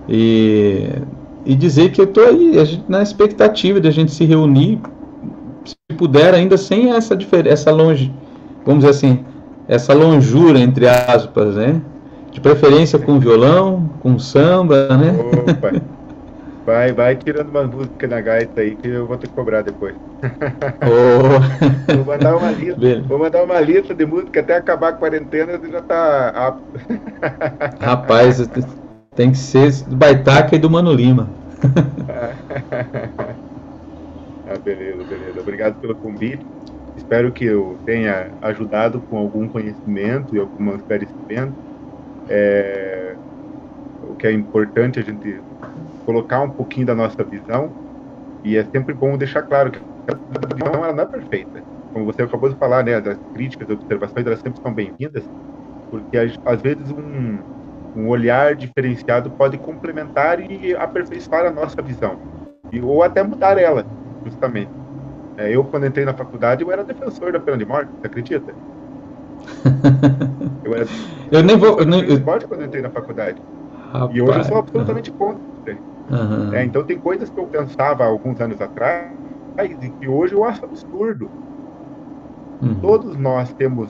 E dizer que eu estou aí na expectativa de a gente se reunir, se puder, ainda sem essa diferença, vamos dizer assim, essa longura, entre aspas, né? De preferência com violão, com samba, né? Opa, vai tirando uma música na gaita aí que eu vou ter que cobrar depois. Oh. Vou mandar uma lista de música até acabar a quarentena, você já tá apto. Rapaz, tem que ser do Baitaca e do Mano Lima. Beleza. Obrigado pelo convite. Espero que eu tenha ajudado com algum conhecimento e algum esclarecimento. O que é importante a gente colocar um pouquinho da nossa visão, e é sempre bom deixar claro que a visão ela não é perfeita. Como você acabou de falar, né, as críticas, as observações, elas sempre são bem-vindas, porque às vezes um olhar diferenciado pode complementar e aperfeiçoar a nossa visão, ou até mudar ela, justamente. Eu, quando entrei na faculdade, eu era defensor da pena de morte, você acredita? Eu nem vou... pena de morte quando eu entrei na faculdade. Rapaz, e hoje eu sou absolutamente contra. Então tem coisas que eu pensava há alguns anos atrás e que hoje eu acho absurdo. Todos nós temos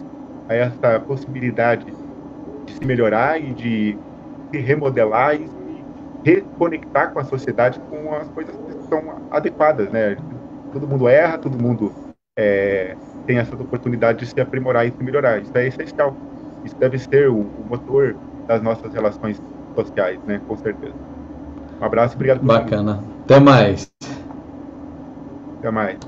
essa possibilidade de se melhorar e de se remodelar e se reconectar com a sociedade com as coisas que são adequadas, né? Todo mundo erra, todo mundo tem essa oportunidade de se aprimorar e se melhorar. Isso é essencial. Isso deve ser o motor das nossas relações sociais, né? Com certeza. Um abraço, obrigado por tudo. Bacana. Até mais. Até mais.